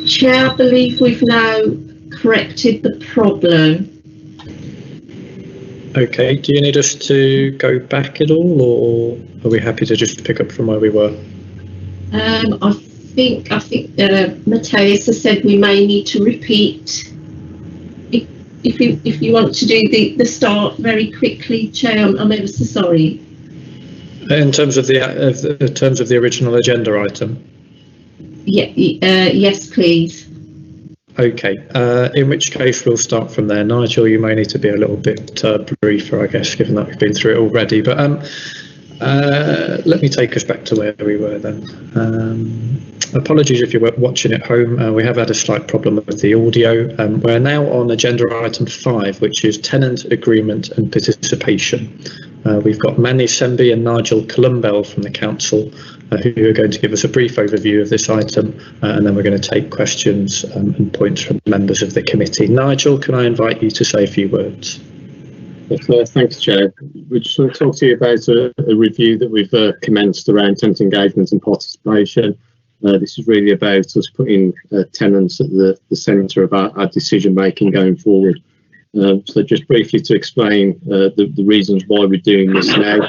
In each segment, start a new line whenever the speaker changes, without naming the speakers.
Chair, I believe we've now corrected the problem.
Okay, do you need us to go back at all, or are we happy to just pick up from where we were?
I think Matthias has said we may need to repeat. If you want to do the start very quickly, Chair, I'm ever so sorry.
In terms of the original agenda item.
Yeah, yes, please.
Okay, in which case we'll start from there. Nigel, you may need to be a little bit briefer, I guess, given that we've been through it already. But let me take us back to where we were then. Apologies if you're watching at home. We have had a slight problem with the audio. We're now on agenda item 5, which is tenant agreement and participation. We've got Manny Sembi and Nigel Columbell from the council who are going to give us a brief overview of this item, and then we're going to take questions and points from members of the committee. Nigel, can I invite you to say a few words?
Yes, thanks, Chair. We just want to talk to you about a review that we've commenced around tenant engagement and participation. This is really about us putting tenants at the centre of our decision making going forward. So just briefly to explain the reasons why we're doing this now.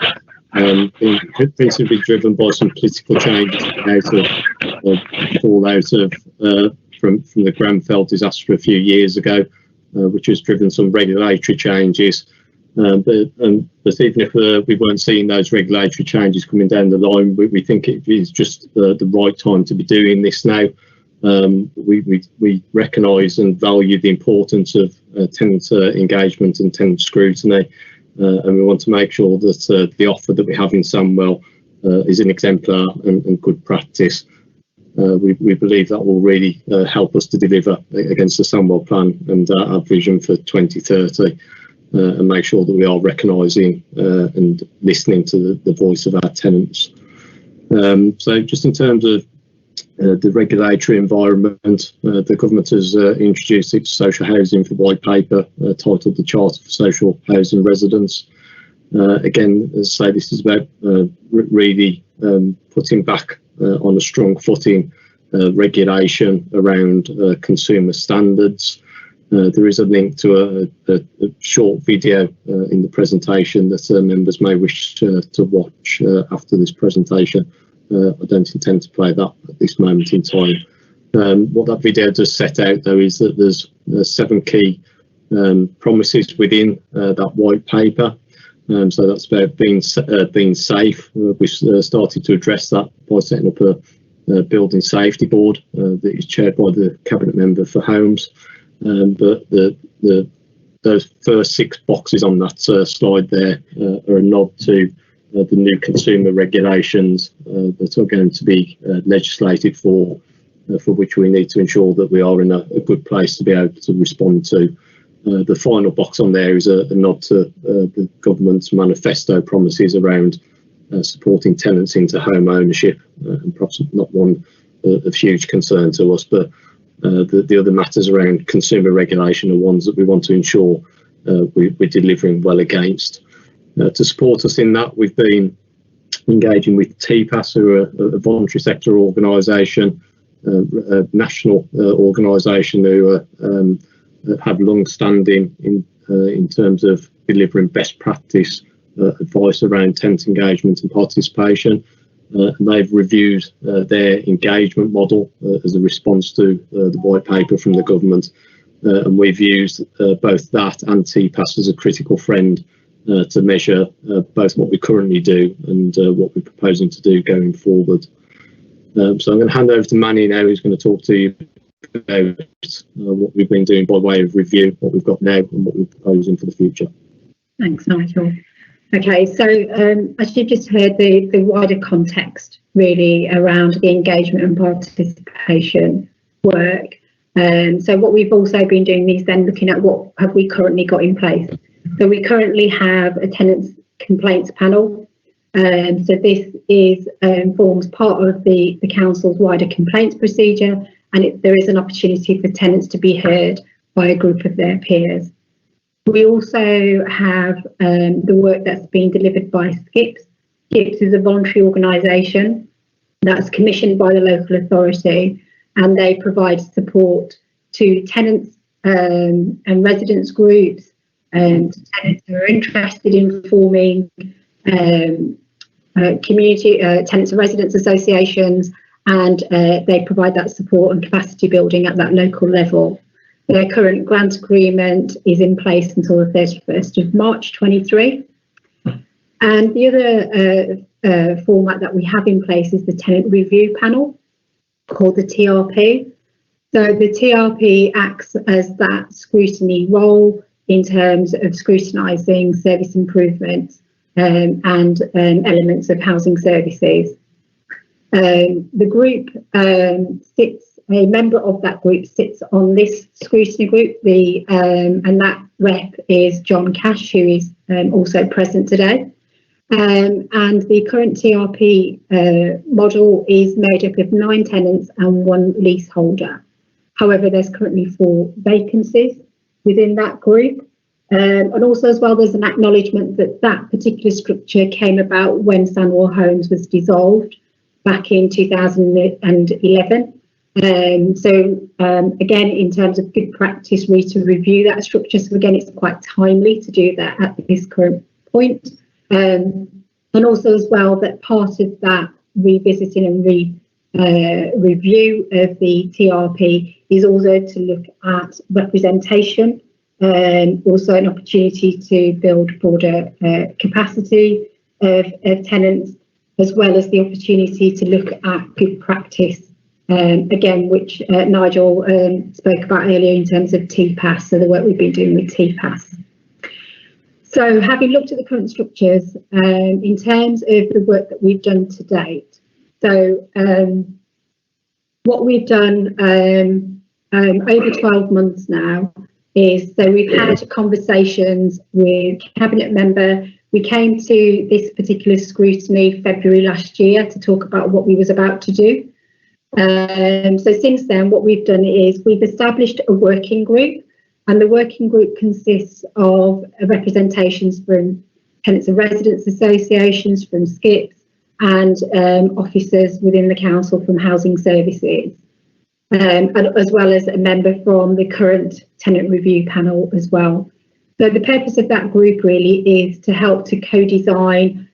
Principally driven by some political changes fallout from the Grenfell disaster a few years ago, which has driven some regulatory changes. But even if we weren't seeing those regulatory changes coming down the line, we think it is just the right time to be doing this now. We recognise and value the importance of tenant engagement and tenant scrutiny, and we want to make sure that the offer that we have in Sandwell is an exemplar and good practice. We believe that will really help us to deliver against the Sandwell plan and our vision for 2030, and make sure that we are recognising and listening to the voice of our tenants. So just in terms of the regulatory environment, the government has introduced its social housing for white paper titled the Charter for Social Housing Residents. Again, as I say, this is about really putting back on a strong footing regulation around consumer standards. There is a link to a short video in the presentation that members may wish to watch after this presentation. I don't intend to play that at this moment in time. What that video does set out, though, is that there's 7 key promises within that white paper. So that's about being safe. We started to address that by setting up a building safety board that is chaired by the Cabinet Member for Homes. But those first 6 boxes on that slide there are a nod to the new consumer regulations that are going to be legislated for which we need to ensure that we are in a good place to be able to respond to. The final box on there is a nod to the government's manifesto promises around supporting tenants into home ownership, and perhaps not one of huge concern to us, but the other matters around consumer regulation are ones that we want to ensure we're delivering well against. To support us in that, we've been engaging with TPAS, who are a voluntary sector organisation, national organisation who have long-standing in terms of delivering best practice advice around tenant engagement and participation. And they've reviewed their engagement model as a response to the white paper from the government. And we've used both that and TPAS as a critical friend to measure both what we currently do and what we're proposing to do going forward. So I'm going to hand over to Manny now, who's going to talk to you about what we've been doing by way of review, what we've got now and what we're proposing for the future.
Thanks, Nigel. Okay, so as you've just heard, the wider context really around the engagement and participation work. So what we've also been doing is then looking at what have we currently got in place. So we currently have a tenants complaints panel. So this is forms part of the council's wider complaints procedure, and there is an opportunity for tenants to be heard by a group of their peers. We also have the work that's being delivered by SCIPS. SCIPS is a voluntary organisation that's commissioned by the local authority, and they provide support to tenants and residents groups and tenants who are interested in forming community tenants and residents associations, and they provide that support and capacity building at that local level. Their current grant agreement is in place until the 31st of March 23. And the other format that we have in place is the tenant review panel, called the TRP. So the TRP acts as that scrutiny role in terms of scrutinising service improvements and elements of housing services. The group a member of that group sits on this scrutiny group, and that rep is John Cash, who is also present today. And the current TRP model is made up of 9 tenants and 1 leaseholder. However, there's currently 4 vacancies within that group. And also as well, there's an acknowledgement that that particular structure came about when Sandwell Homes was dissolved back in 2011. Again, in terms of good practice, we need to review that structure. So again, it's quite timely to do that at this current point. And also as well, that part of that revisiting and review of the TRP is also to look at representation, and also an opportunity to build broader capacity of tenants, as well as the opportunity to look at good practice, again, which Nigel spoke about earlier in terms of TPAS, so the work we've been doing with TPAS. So having looked at the current structures, in terms of the work that we've done to date, so what we've done over 12 months now is, so we've had conversations with Cabinet member. We came to this particular scrutiny February last year to talk about what we was about to do. So since then, what we've done is we've established a working group, and the working group consists of representations from tenants and residents associations, from SCIPS, and officers within the council from housing services, and as well as a member from the current tenant review panel as well. So the purpose of that group really is to help to co-design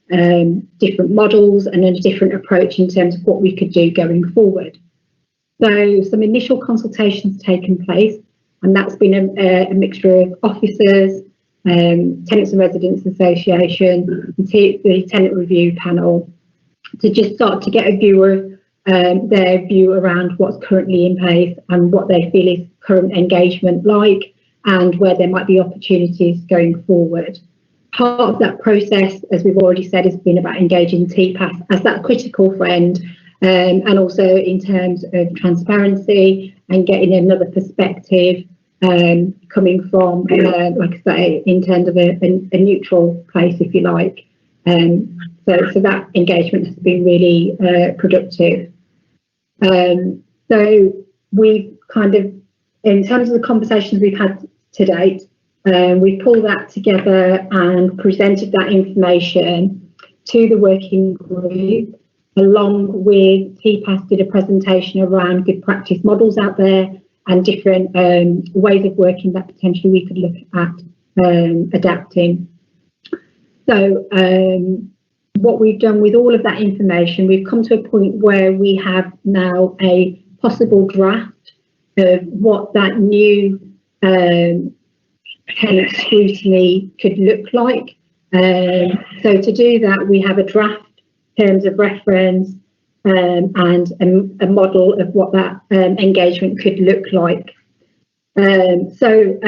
different models and a different approach in terms of what we could do going forward. So some initial consultations taken place, and that's been a mixture of officers, tenants and residents association, the tenant review panel, to just start to get a view of their view around what's currently in place and what they feel is current engagement like, and where there might be opportunities going forward. Part of that process, as we've already said, has been about engaging TPAS as that critical friend, and also in terms of transparency and getting another perspective coming from, like I say, in terms of a neutral place, if you like. So that engagement has been really productive. So we've kind of, in terms of the conversations we've had to date, we pulled that together and presented that information to the working group. along with TPAS did a presentation around good practice models out there and different ways of working that potentially we could look at adapting. So what we've done with all of that information, we've come to a point where we have now a possible draft of what that new tenant scrutiny could look like. So to do that, we have a draft terms of reference and a model of what that engagement could look like. So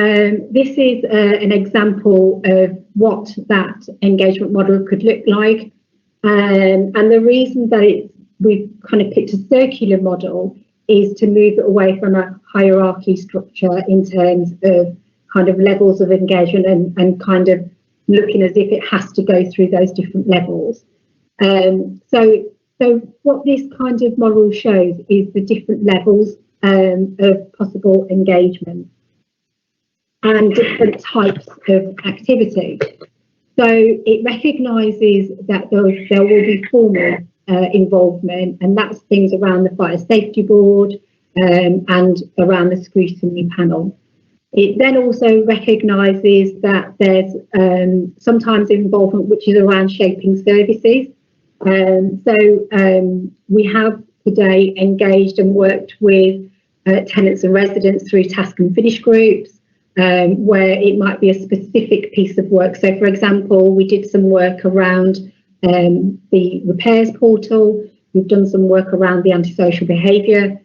this is an example of what that engagement model could look like. And the reason that we've kind of picked a circular model is to move it away from a hierarchy structure in terms of kind of levels of engagement and kind of looking as if it has to go through those different levels. So what this kind of model shows is the different levels of possible engagement and different types of activity. So it recognises that there will be formal involvement, and that's things around the fire safety board and around the scrutiny panel. It then also recognises that there's sometimes involvement which is around shaping services. We have today engaged and worked with tenants and residents through task and finish groups, where it might be a specific piece of work. So, for example, we did some work around the repairs portal. We've done some work around the antisocial behaviour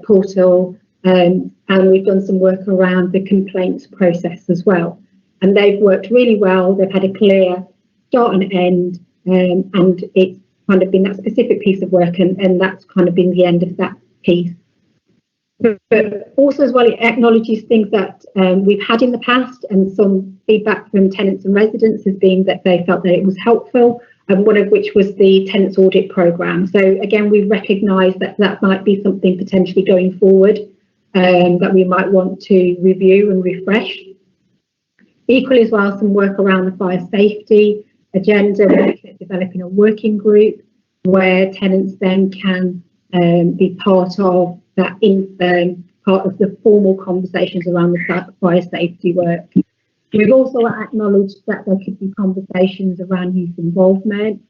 portal, and we've done some work around the complaints process as well. And they've worked really well. They've had a clear start and end, and it's kind of been that specific piece of work, and that's kind of been the end of that piece. But also as well, it acknowledges things that we've had in the past, and some feedback from tenants and residents has been that they felt that it was helpful, and one of which was the tenants audit programme. So again, we recognise that that might be something potentially going forward that we might want to review and refresh. Equally as well, some work around the fire safety agenda, looking at developing a working group where tenants then can be part of that part of the formal conversations around the fire safety work. We've also acknowledged that there could be conversations around youth involvement,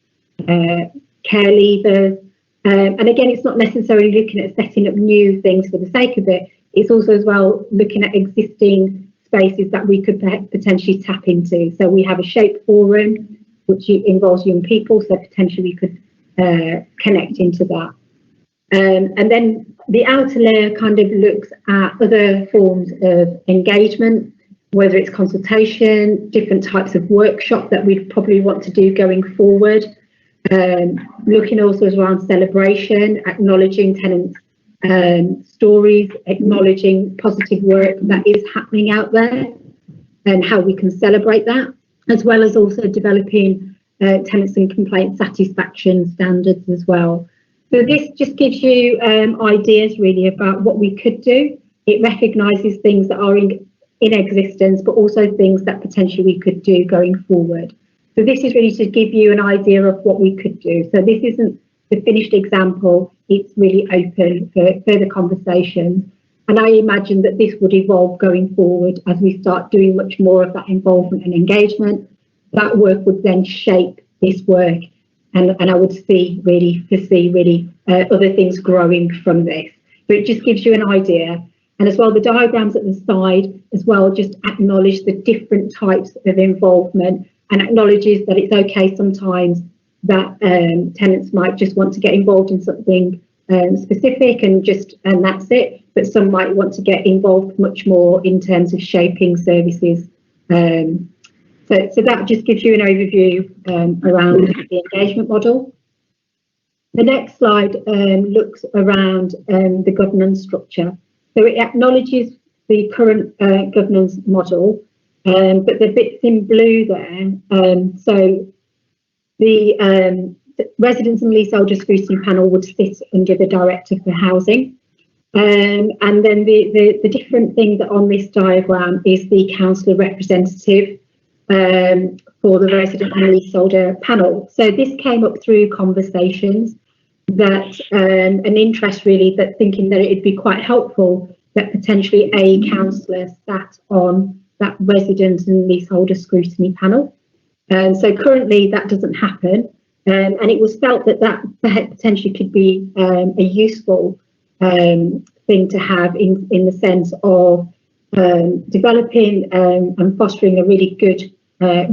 care leavers, and again, it's not necessarily looking at setting up new things for the sake of it. It's also as well looking at existing spaces that we could potentially tap into. So we have a shape forum, which involves young people, so potentially we could connect into that. And then the outer layer kind of looks at other forms of engagement, whether it's consultation, different types of workshop that we'd probably want to do going forward. Looking also around celebration, acknowledging tenants' stories, acknowledging positive work that is happening out there and how we can celebrate that, as well as also developing tenants and complaint satisfaction standards as well. So this just gives you ideas really about what we could do. It recognises things that are in existence, but also things that potentially we could do going forward. So this is really to give you an idea of what we could do. So this isn't the finished example, it's really open for further conversation. And I imagine that this would evolve going forward as we start doing much more of that involvement and engagement. That work would then shape this work. And I would foresee other things growing from this. But it just gives you an idea. And as well, the diagrams at the side as well just acknowledge the different types of involvement and acknowledges that it's okay sometimes that tenants might just want to get involved in something specific and that's it. But some might want to get involved much more in terms of shaping services. So that just gives you an overview around the engagement model. The next slide looks around the governance structure. So it acknowledges the current governance model, but the bits in blue there, so the residents and leaseholder scrutiny panel would sit under the Director for Housing. And then the different thing that on this diagram is the councillor representative for the resident and leaseholder panel. So this came up through conversations, that an interest really, that thinking that it'd be quite helpful that potentially a councillor sat on that resident and leaseholder scrutiny panel. So currently that doesn't happen, and it was felt that that potentially could be a useful thing to have in the sense of developing and fostering a really good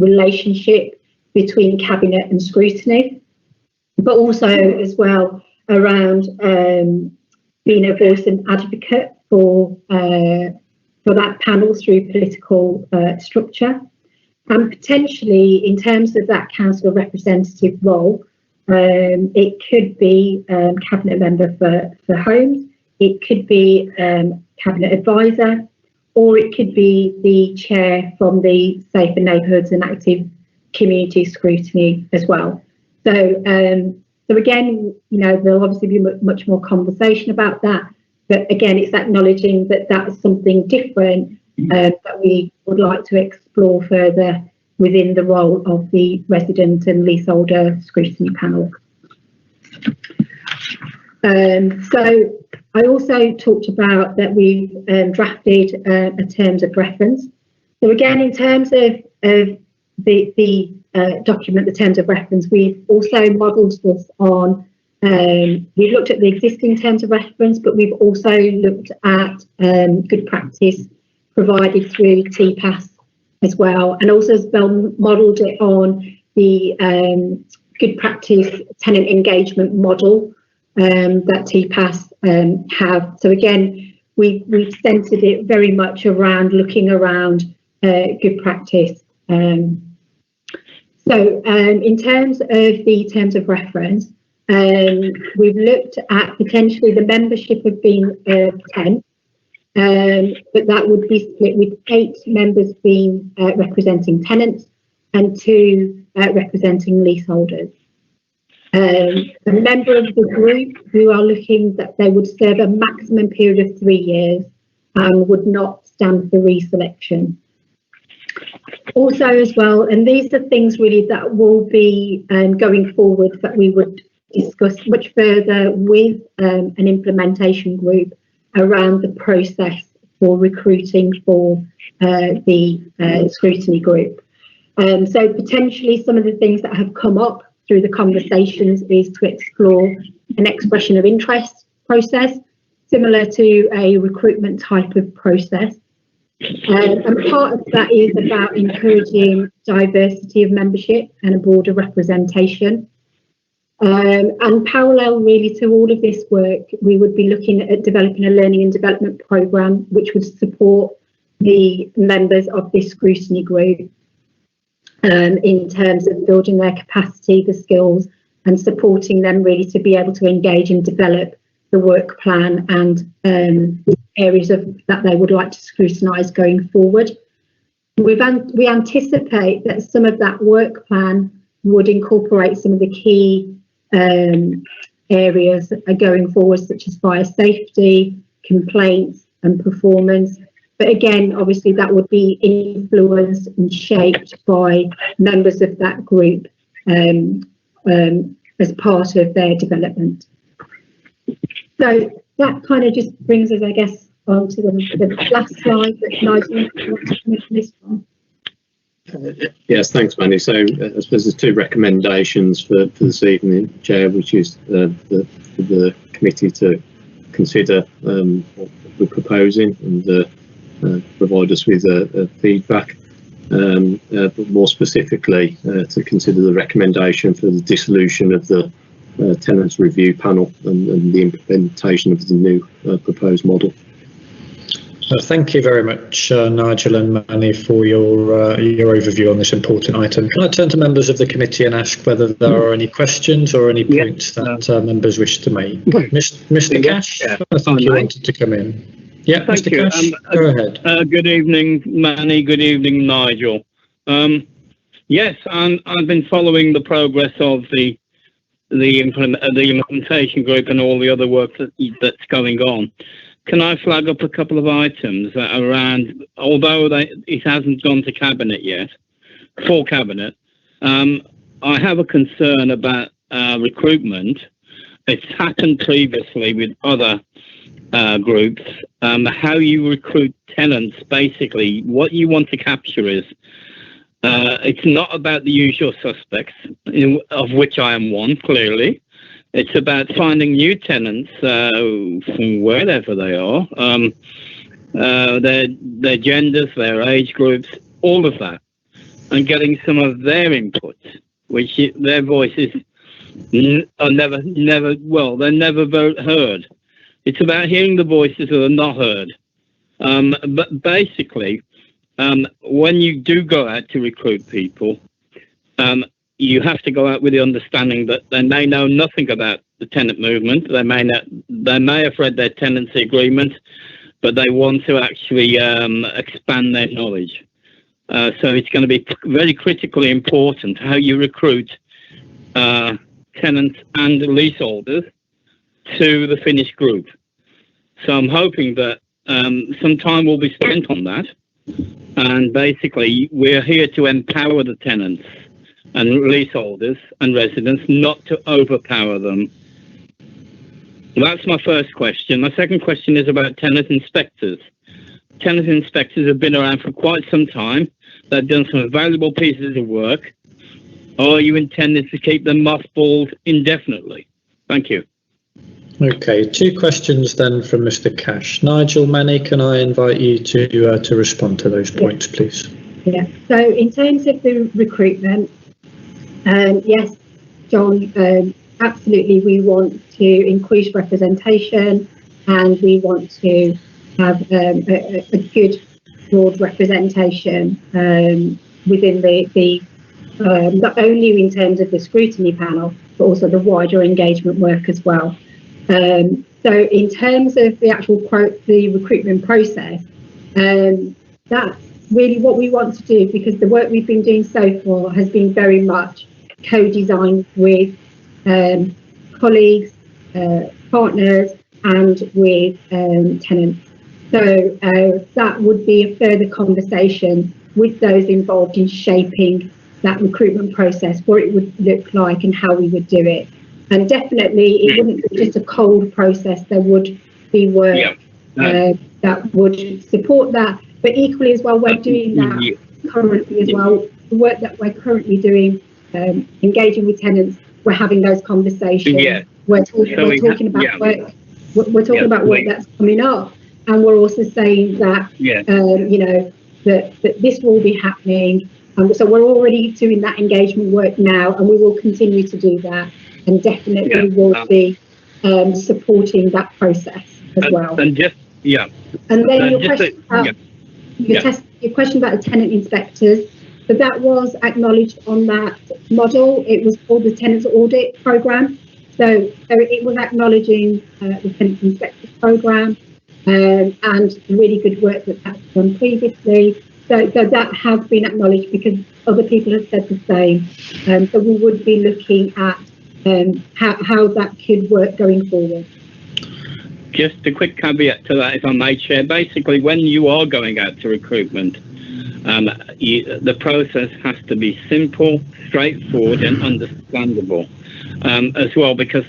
relationship between cabinet and scrutiny, but also as well around being a voice and advocate for that panel through political structure. And potentially, in terms of that council representative role, it could be cabinet member for homes, it could be cabinet advisor, or it could be the chair from the Safer Neighbourhoods and Active Community Scrutiny as well. So, so again, you know, there'll obviously be much more conversation about that. But again, it's acknowledging that that's something different that we would like to explore further within the role of the resident and leaseholder scrutiny panel. So I also talked about that we've drafted a terms of reference. So again, in terms of the document, the terms of reference, we've also modelled this on, we've looked at the existing terms of reference, but we've also looked at good practice provided through TPAS as well, and also as well modelled it on the good practice tenant engagement model that TPAS have. So again, we've centred it very much around looking around good practice. So in terms of the terms of reference, we've looked at potentially the membership of being 10, but that would be split with 8 members being representing tenants and 2 representing leaseholders. A member of the group who are looking that they would serve a maximum period of 3 years and would not stand for reselection. Also as well, and these are things really that will be going forward that we would discuss much further with an implementation group around the process for recruiting for the scrutiny group. So potentially some of the things that have come up through the conversations is to explore an expression of interest process, similar to a recruitment type of process. And part of that is about encouraging diversity of membership and a broader representation. And parallel really to all of this work, we would be looking at developing a learning and development programme which would support the members of this scrutiny group in terms of building their capacity, the skills, and supporting them really to be able to engage and develop the work plan and areas that they would like to scrutinise going forward. We anticipate that some of that work plan would incorporate some of the key areas going forward, such as fire safety, complaints and performance. But again, obviously that would be influenced and shaped by members of that group as part of their development. So that kind of just brings us, I guess, on to the last slide that Nigel wants to finish this one.
Yes, thanks, Mandy. So I suppose there's 2 recommendations for this evening, Chair, which is the committee to consider what we're proposing and provide us with feedback, but more specifically to consider the recommendation for the dissolution of the tenants review panel and the implementation of the new proposed model.
Thank you very much, Nigel and Manny, for your overview on this important item. Can I turn to members of the committee and ask whether there are any questions or any points that members wish to make? Mr. Cash, I think you wanted to come in. Yeah,
Thank
Mr.
you.
Cash, go ahead.
Good evening, Manny. Good evening, Nigel. Yes, I've been following the progress of the implementation group and all the other work that's going on. Can I flag up a couple of items around, although it hasn't gone to cabinet yet, for cabinet, I have a concern about recruitment it's happened previously with other groups. How you recruit tenants, basically, what you want to capture is it's not about the usual suspects, of which I am one, clearly. It's about finding new tenants from wherever they are, their genders, their age groups, all of that, and getting some of their input, which their voices are never heard. It's about hearing the voices that are not heard. But basically, when you do go out to recruit people, you have to go out with the understanding that they may know nothing about the tenant movement. They may have read their tenancy agreement, but they want to actually expand their knowledge. So it's going to be very critically important how you recruit tenants and leaseholders to the finished group. So I'm hoping that some time will be spent on that. And basically, we're here to empower the tenants and leaseholders and residents, not to overpower them. That's my first question. My second question is about tenant inspectors. Tenant inspectors have been around for quite some time. They've done some valuable pieces of work. Or are you intending to keep them mothballed indefinitely? Thank you.
Okay, 2 questions then from Mr. Cash. Nigel, Manny, can I invite you to respond to those points, please?
Yeah, so in terms of the recruitment, yes, John, absolutely, we want to increase representation, and we want to have a good, broad representation within the not only in terms of the scrutiny panel, but also the wider engagement work as well. So in terms of the actual the recruitment process, that's really what we want to do, because the work we've been doing so far has been very much co-designed with colleagues, partners, and with tenants. So that would be a further conversation with those involved in shaping that recruitment process, what it would look like and how we would do it. And definitely it wouldn't be just a cold process. There would be work that would support that. But equally as well, we're doing that currently as well. The work that we're currently doing, engaging with tenants, we're having those conversations.
Yeah.
We're talking about work. We're talking about work that's coming up, and we're also saying that you know, that this will be happening. So we're already doing that engagement work now, and we will continue to do that, and definitely will be supporting that process as well.
And
then your question about the tenant inspectors, so that was acknowledged on that model. It was called the Tenants Audit Programme. So it was acknowledging the tenant inspectors programme and really good work that's done previously. So that has been acknowledged because other people have said the same. So we would be looking at how that could work going forward.
Just a quick caveat to that, if I may, Chair. Basically, when you are going out to recruitment, the process has to be simple, straightforward, and understandable as well, because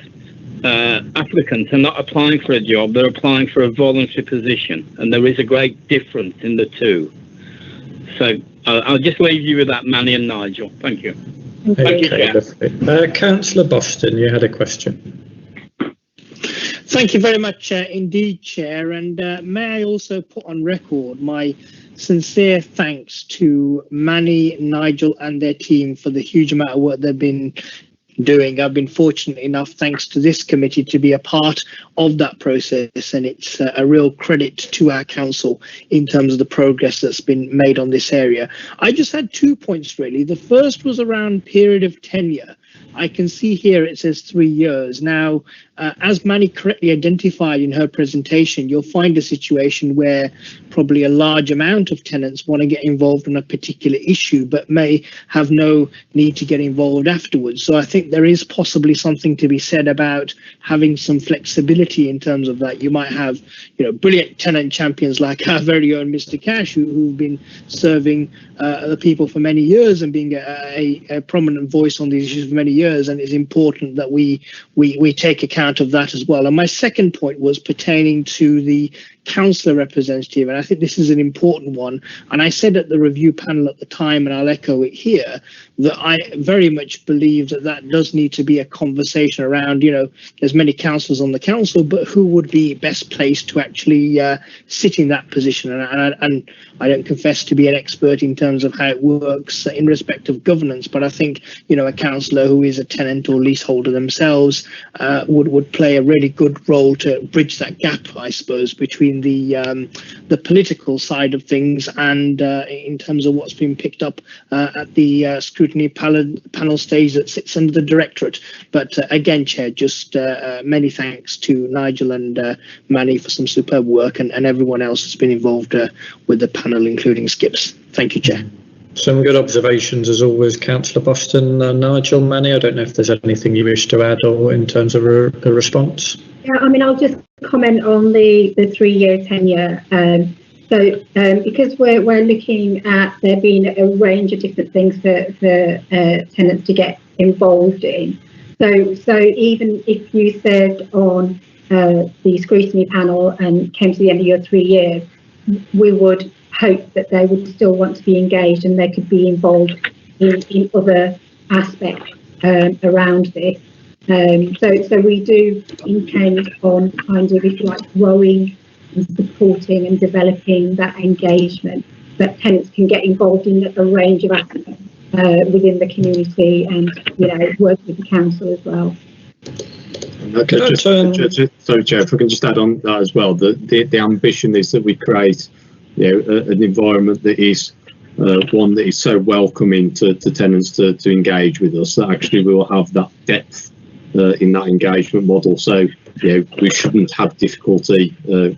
applicants are not applying for a job, they're applying for a voluntary position, and there is a great difference in the two. So I'll just leave you with that, Manny and Nigel. Thank you. Thank you, Chair.
Councillor Boston, you had a question.
Thank you very much indeed, Chair. And may I also put on record my sincere thanks to Manny, Nigel and their team for the huge amount of work they've been doing. I've been fortunate enough, thanks to this committee, to be a part of that process, and it's a real credit to our council in terms of the progress that's been made on this area. I just had 2 points really. The first was around period of tenure. I can see here it says 3 years. Now, as Manny correctly identified in her presentation, you'll find a situation where probably a large amount of tenants want to get involved in a particular issue, but may have no need to get involved afterwards. So I think there is possibly something to be said about having some flexibility in terms of that. You might have, you know, brilliant tenant champions like our very own Mr. Cash, who've been serving the people for many years and being a prominent voice on these issues for many years, and it's important that we take account of that as well. And my second point was pertaining to the councillor representative, and I think this is an important one. And I said at the review panel at the time, and I'll echo it here, that I very much believe that does need to be a conversation around, there's many councillors on the council, but who would be best placed to actually sit in that position? And I don't confess to be an expert in terms of how it works in respect of governance, but I think, a councillor who is a tenant or leaseholder themselves would play a really good role to bridge that gap, I suppose, between the political side of things and in terms of what's been picked up at the scrutiny panel stage that sits under the directorate. But again, Chair, just many thanks to Nigel and Manny for some superb work, and everyone else that's been involved with the panel, including Skips. Thank you, Chair.
Some good observations as always, Councillor Boston. Nigel, Manny, I don't know if there's anything you wish to add or in terms of a response.
Yeah, I'll just comment on the 3-year tenure. Because we're looking at there being a range of different things for tenants to get involved in. So even if you said on the scrutiny panel and came to the end of your 3 years, we would hope that they would still want to be engaged and they could be involved in other aspects around this. So we do intend on kind of, if you like, growing and supporting and developing that engagement, that tenants can get involved in a range of aspects within the community and, work with the council as well.
Okay, sorry, Chair, if I can just add on that as well, the ambition is that we create an environment that is one that is so welcoming to tenants to engage with us, that actually we will have that depth in that engagement model. So we shouldn't have difficulty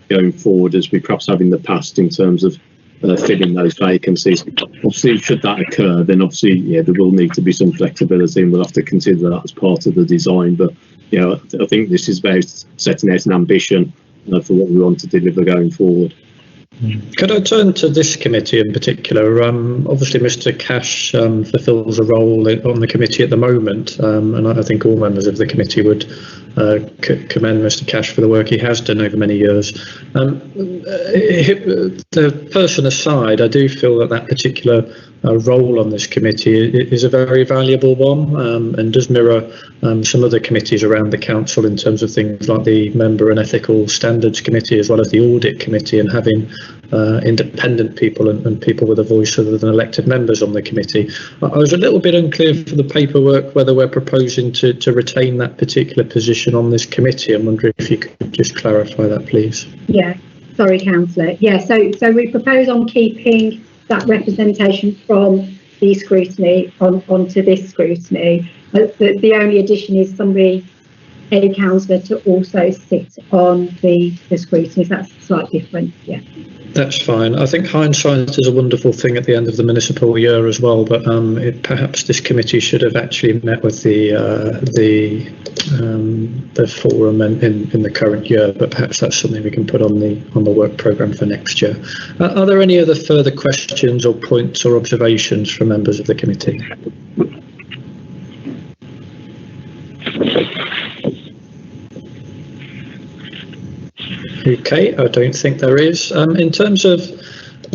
going forward as we perhaps have in the past in terms of filling those vacancies. Obviously, should that occur, then obviously there will need to be some flexibility, and we'll have to consider that as part of the design. But I think this is about setting out an ambition for what we want to deliver going forward.
Could I turn to this committee in particular? Obviously, Mr. Cash fulfills a role on the committee at the moment, and I think all members of the committee would commend Mr. Cash for the work he has done over many years. The person aside, I do feel that particular role on this committee is a very valuable one, and does mirror some other committees around the council in terms of things like the Member and Ethical Standards Committee, as well as the Audit Committee, and having independent people and people with a voice other than elected members on the committee. I was a little bit unclear for the paperwork whether we're proposing to retain that particular position on this committee. I'm wondering if you could just clarify that, please. Yeah,
sorry, Councillor. Yeah, so we propose on keeping that representation from the scrutiny onto this scrutiny. The only addition is a councillor to also sit on the scrutiny. So that's slightly different. Yeah.
That's fine. I think hindsight is a wonderful thing at the end of the municipal year as well, but perhaps this committee should have actually met with the forum in the current year, but perhaps that's something we can put on the work programme for next year. Are there any other further questions or points or observations from members of the committee? Okay, I don't think there is. In terms of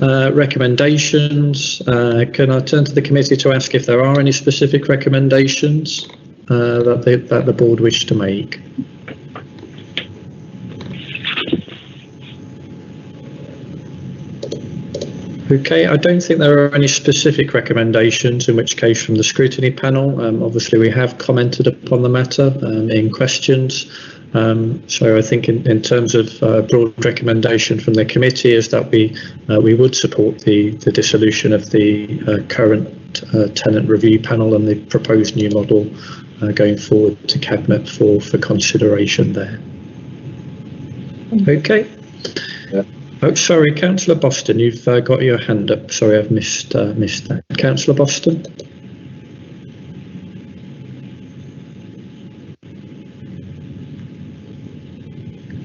recommendations, can I turn to the committee to ask if there are any specific recommendations that the board wish to make? Okay, I don't think there are any specific recommendations, in which case from the scrutiny panel, obviously we have commented upon the matter in questions. So I think in terms of broad recommendation from the committee is that we would support the dissolution of the current tenant review panel and the proposed new model going forward to Cabinet for consideration there. Okay.
Yeah.
Oh, sorry, Councillor Boston, you've got your hand up. Sorry, I've missed that. Councillor Boston.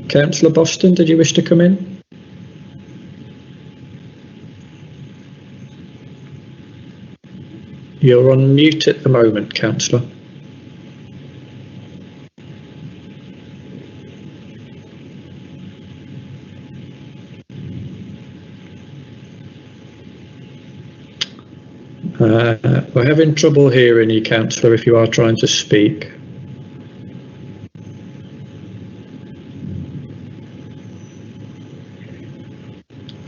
Councillor Boston, did you wish to come in? You're on mute at the moment, Councillor. We're having trouble hearing you, Councillor, if you are trying to speak.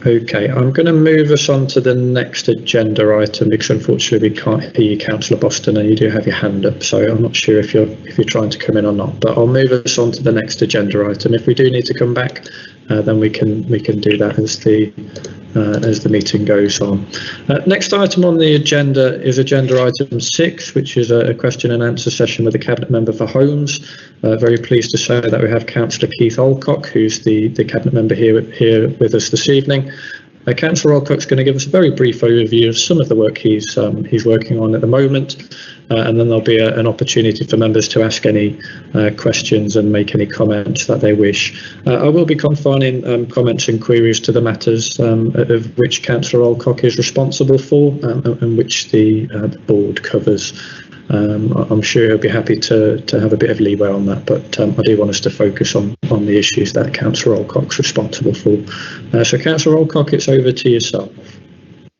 Okay, I'm going to move us on to the next agenda item because unfortunately we can't hear you, Councillor Boston, and you do have your hand up, so I'm not sure if you're trying to come in or not. But I'll move us on to the next agenda item. If we do need to come back, then we can do that as the meeting goes on. Next item on the agenda is agenda item 6, which is a question and answer session with the Cabinet Member for Homes. Very pleased to say that we have Councillor Keith Alcock, who's the Cabinet Member here with us this evening. Councillor Alcock's going to give us a very brief overview of some of the work he's working on at the moment, and then there'll be an opportunity for members to ask any questions and make any comments that they wish. I will be confining comments and queries to the matters of which Councillor Alcock is responsible for and which the board covers. I'm sure he'll be happy to have a bit of leeway on that, but I do want us to focus on the issues that Councillor Alcock's responsible for. So Councillor Alcock, it's over to yourself.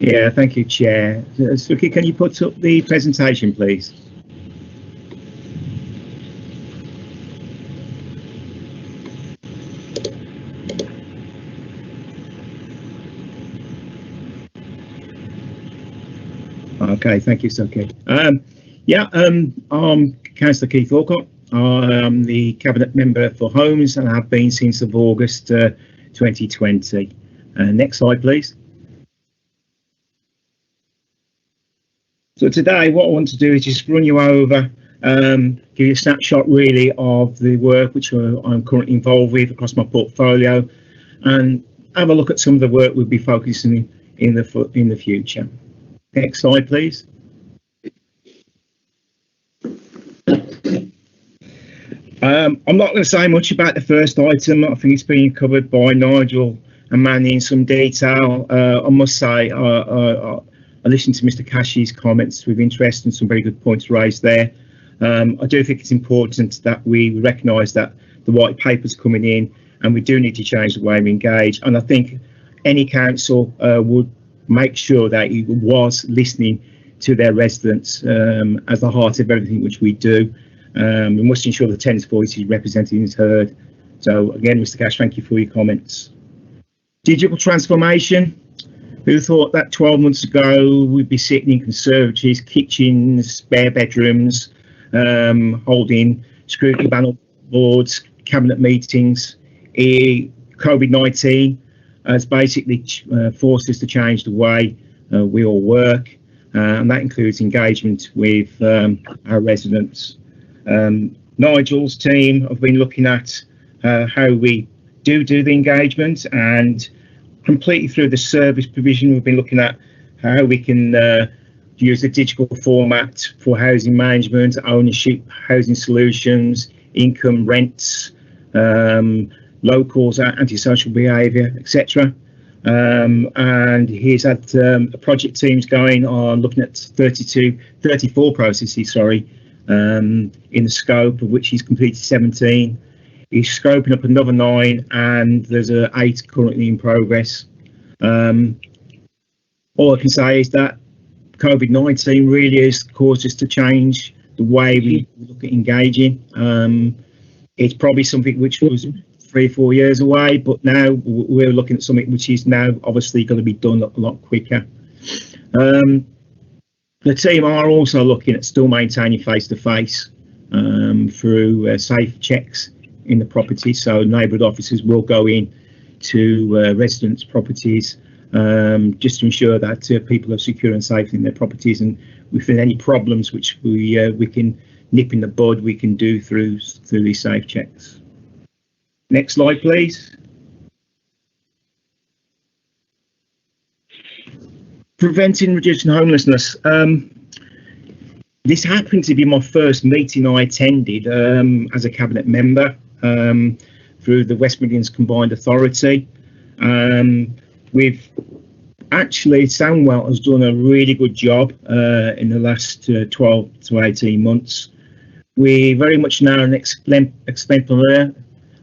Yeah, thank you, Chair. Suki, can you put up the presentation, please? Okay, thank you, Suki. I'm Councillor Keith Alcock. I'm the Cabinet Member for Homes and have been since August 2020. Next slide, please. So today, what I want to do is just run you over, give you a snapshot really of the work which I'm currently involved with across my portfolio, and have a look at some of the work we'll be focusing in the future. Next slide, please. I'm not going to say much about the first item. I think it's been covered by Nigel and Manny in some detail. I must say I listened to Mr. Cashie's comments with interest and some very good points raised there. I do think it's important that we recognise that the white paper's coming in and we do need to change the way we engage. And I think any council would make sure that it was listening to their residents as the heart of everything which we do. We must ensure the tenants' voice is represented and is heard. So again, Mr. Cash, thank you for your comments. Digital transformation. Who thought that 12 months ago we'd be sitting in conservatories, kitchens, spare bedrooms, holding scrutiny panel boards, cabinet meetings. COVID-19 has basically forced us to change the way we all work, and that includes engagement with our residents. Nigel's team have been looking at how we do the engagement, and completely through the service provision we've been looking at how we can use the digital format for housing management, ownership, housing solutions, income, rents, locals, antisocial behaviour, etc. And he's had project teams going on looking at 34 processes, in the scope of which he's completed 17. He's scoping up another 9, and there's 8 currently in progress. All I can say is that COVID-19 really has caused us to change the way we look at engaging. It's probably something which was 3 or 4 years away, but now we're looking at something which is now obviously going to be done a lot quicker. The team are also looking at still maintaining face-to-face through safe checks in the property. So neighbourhood officers will go in to residents' properties just to ensure that people are secure and safe in their properties, and if there's any problems which we can nip in the bud, we can do through these safe checks. Next slide, please. Preventing and reducing homelessness. This happened to be my first meeting I attended as a cabinet member through the West Midlands Combined Authority. We've actually, Samwell has done a really good job in the last 12 to 18 months. We very much now an exemplar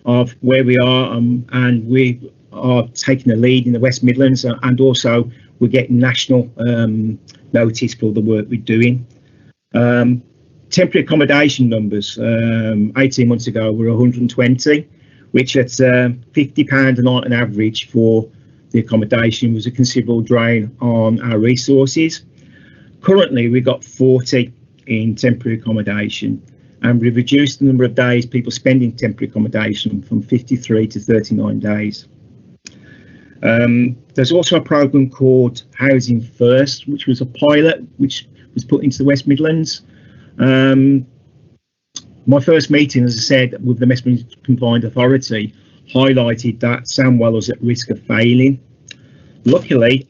of where we are, and we are taking the lead in the West Midlands, and also we're getting national notice for the work we're doing. Temporary accommodation numbers 18 months ago were 120, which at £50 a night on average for the accommodation was a considerable drain on our resources. Currently, we've got 40 in temporary accommodation, and we've reduced the number of days people spend in temporary accommodation from 53 to 39 days. There's also a programme called Housing First, which was a pilot which was put into the West Midlands. My first meeting, as I said, with the West Midlands Combined Authority highlighted that Sandwell was at risk of failing. Luckily,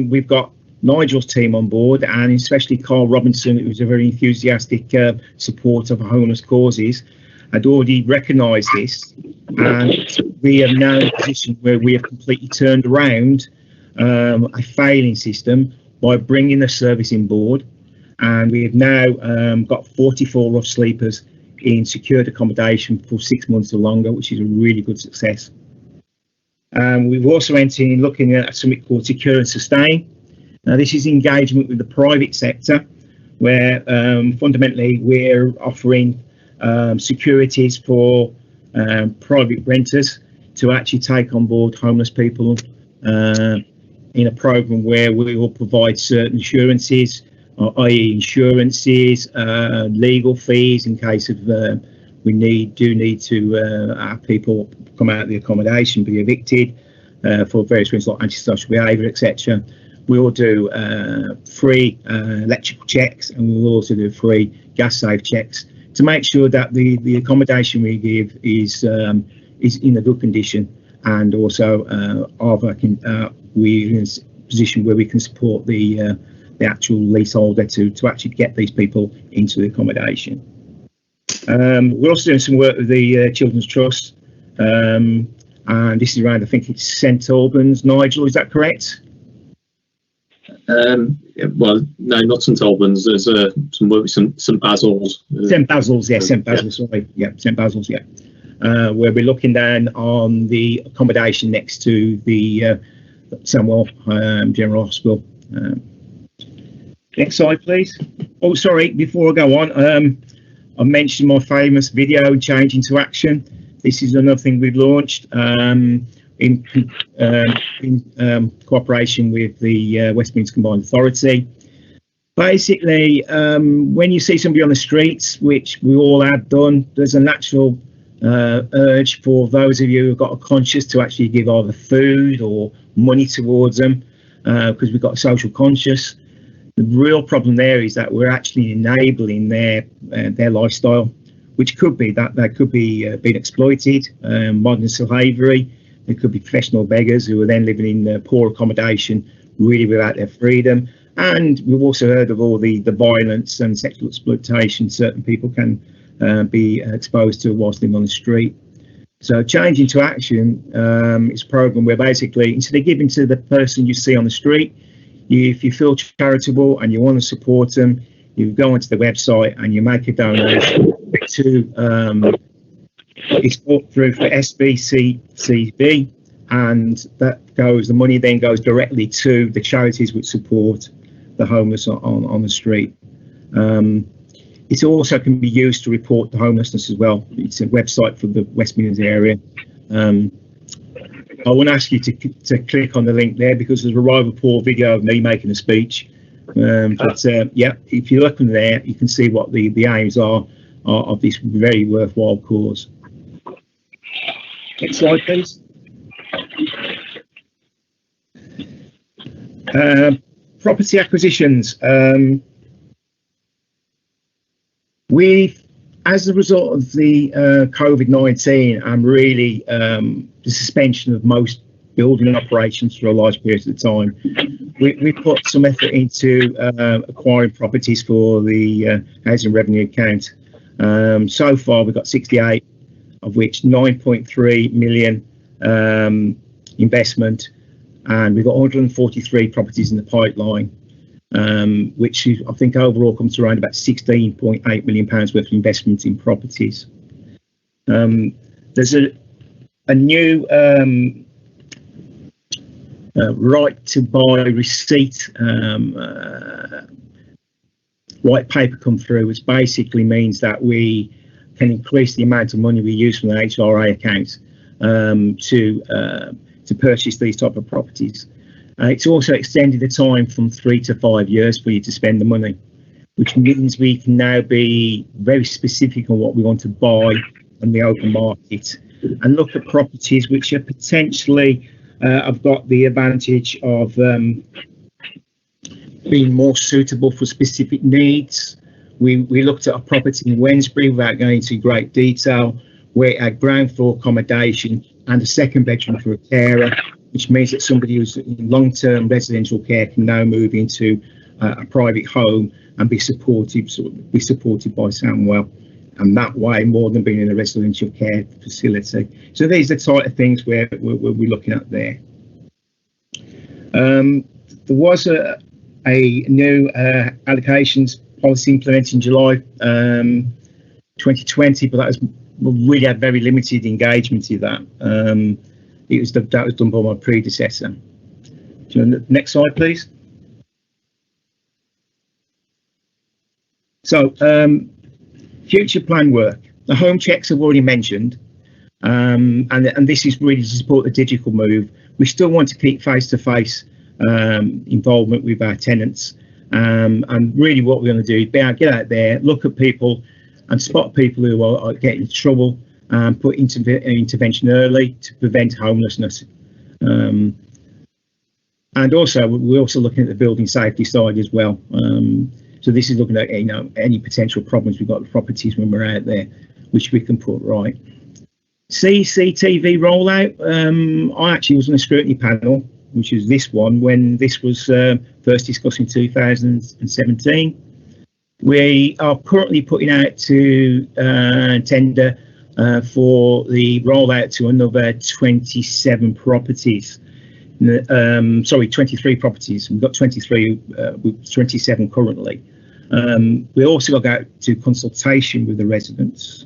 we've got Nigel's team on board, and especially Carl Robinson, who's a very enthusiastic supporter of homeless causes, had already recognised this, and we are now in a position where we have completely turned around a failing system by bringing the service in board, and we have now got 44 rough sleepers in secured accommodation for 6 months or longer, which is a really good success. We've also entered in looking at something called Secure and Sustain. Now, this is engagement with the private sector, where fundamentally we're offering securities for private renters to actually take on board homeless people in a programme where we will provide certain assurances, i.e. insurances, legal fees in case of we do need to have people come out of the accommodation, be evicted for various reasons like antisocial behaviour, etc. We will do free electrical checks, and we will also do free gas safe checks to make sure that the accommodation we give is in a good condition, and also we're in a position where we can support the actual leaseholder to actually get these people into the accommodation. We're also doing some work with the Children's Trust, and this is around, I think it's St Albans. Nigel, is that correct?
Well, no, not St Albans. There's some work with St Basil's.
St Basil's, yeah, St Basil's, sorry. Yeah, St Basil's, yeah. Where we're looking down on the accommodation next to the Sandwell General Hospital. Next slide, please. Oh, sorry, before I go on, I mentioned my famous video, Change into Action. This is another thing we've launched in cooperation with the West Midlands Combined Authority. Basically, when you see somebody on the streets, which we all have done, there's a natural urge for those of you who've got a conscience to actually give either food or money towards them, because we've got a social conscience. The real problem there is that we're actually enabling their lifestyle, which could be that they could be being exploited, modern slavery. They could be professional beggars who are then living in poor accommodation, really without their freedom. And we've also heard of all the violence and sexual exploitation certain people can be exposed to whilst living on the street. So Change into Action is a program where basically, instead of giving to the person you see on the street, if you feel charitable and you want to support them, you go onto the website and you make a donation to it's brought through for SBCCB, and the money then goes directly to the charities which support the homeless on the street. It also can be used to report the homelessness as well. It's a website for the West Midlands area. I won't ask you to click on the link there because there's a rather poor video of me making a speech. But yeah, if you look in there, you can see what the aims are of this very worthwhile cause. Next slide, please. Property acquisitions. As a result of the COVID-19 and really the suspension of most building operations for a large period of time, we put some effort into acquiring properties for the housing revenue account. So far, we've got 68, of which 9.3 million investment, and we've got 143 properties in the pipeline, which I think overall comes to around about £16.8 million worth of investment in properties. There's a new right to buy receipt white paper come through, which basically means that we can increase the amount of money we use from the HRA account to purchase these type of properties. It's also extended the time from 3 to 5 years for you to spend the money, which means we can now be very specific on what we want to buy on the open market and look at properties which are potentially have got the advantage of being more suitable for specific needs. We looked at a property in Wednesbury, without going into great detail, where it had ground floor accommodation and a second bedroom for a carer, which means that somebody who's in long-term residential care can now move into a private home and be supported by Samwell, and that way more than being in a residential care facility. So these are the type of things we're looking at there. There was a new allocations policy implemented in July 2020, but we really had very limited engagement in that. That was done by my predecessor. Do you want the next slide, please? So, future plan work. The home checks I've already mentioned, and this is really to support the digital move. We still want to keep face-to-face involvement with our tenants, and really what we're going to do is get out there, look at people and spot people who are getting into trouble, and put intervention early to prevent homelessness. And also, we're also looking at the building safety side as well. So this is looking at any potential problems we've got with properties when we're out there, which we can put right. CCTV rollout. I actually was on a scrutiny panel, which is this one, when this was first discussed in 2017. We are currently putting out to tender for the rollout to another 27 properties. 23 properties. We've got 23 with 27 currently. We also got out to consultation with the residents.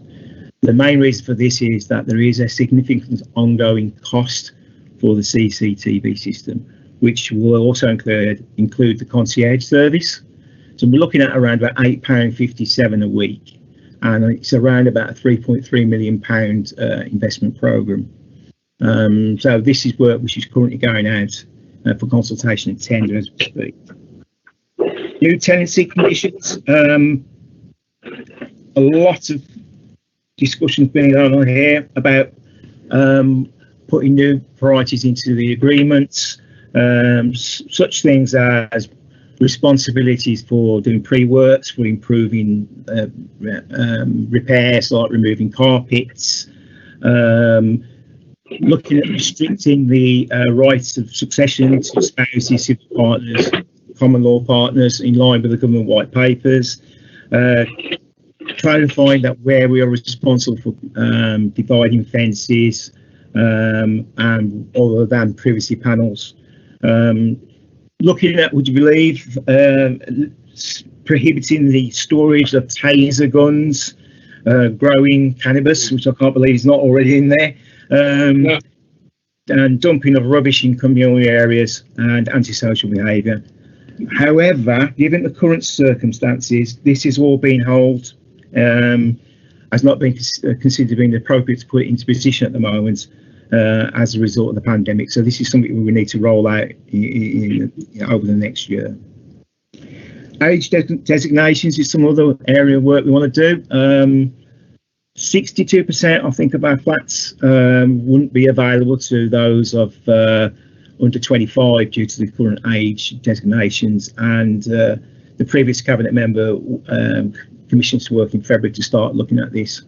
The main reason for this is that there is a significant ongoing cost for the CCTV system, which will also include the concierge service. So we're looking at around about £8.57 a week, and it's around about a £3.3 million investment programme. So this is work which is currently going out for consultation and tender as we speak. New tenancy conditions. A lot of discussions being on here about putting new priorities into the agreements, such things as responsibilities for doing pre-works, for improving repairs like removing carpets, looking at restricting the rights of succession to spouses, civil partners, common law partners in line with the government white papers, clarifying that where we are responsible for dividing fences and other than privacy panels. Looking at, would you believe, prohibiting the storage of taser guns, growing cannabis, which I can't believe is not already in there, and dumping of rubbish in communal areas and antisocial behaviour. However, given the current circumstances, this is all being held, has not been considered being appropriate to put it into position at the moment as a result of the pandemic. So this is something we need to roll out over the next year. Age designations is some other area of work we want to do. 62%, I think, of our flats wouldn't be available to those of under 25 due to the current age designations, and the previous cabinet member commissioned to work in February to start looking at this.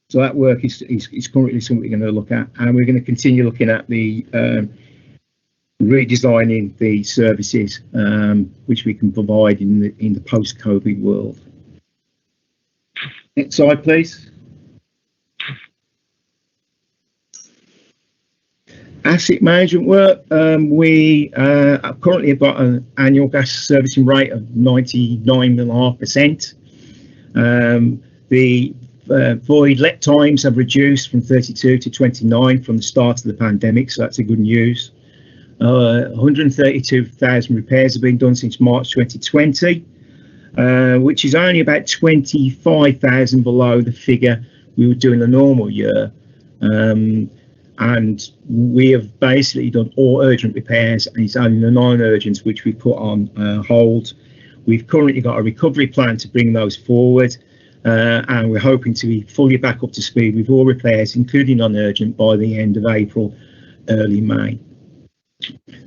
So that work is currently something we're going to look at, and we're going to continue looking at the redesigning the services which we can provide in the post-COVID world. Next slide, please. Asset management work. We currently have got an annual gas servicing rate of 99.5%. The void let times have reduced from 32 to 29 from the start of the pandemic, so that's a good news. 132,000 repairs have been done since March 2020, which is only about 25,000 below the figure we would do in a normal year. And we have basically done all urgent repairs, and it's only the non-urgents which we put on hold. We've currently got a recovery plan to bring those forward, and we're hoping to be fully back up to speed with all repairs, including non-urgent, by the end of April, early May.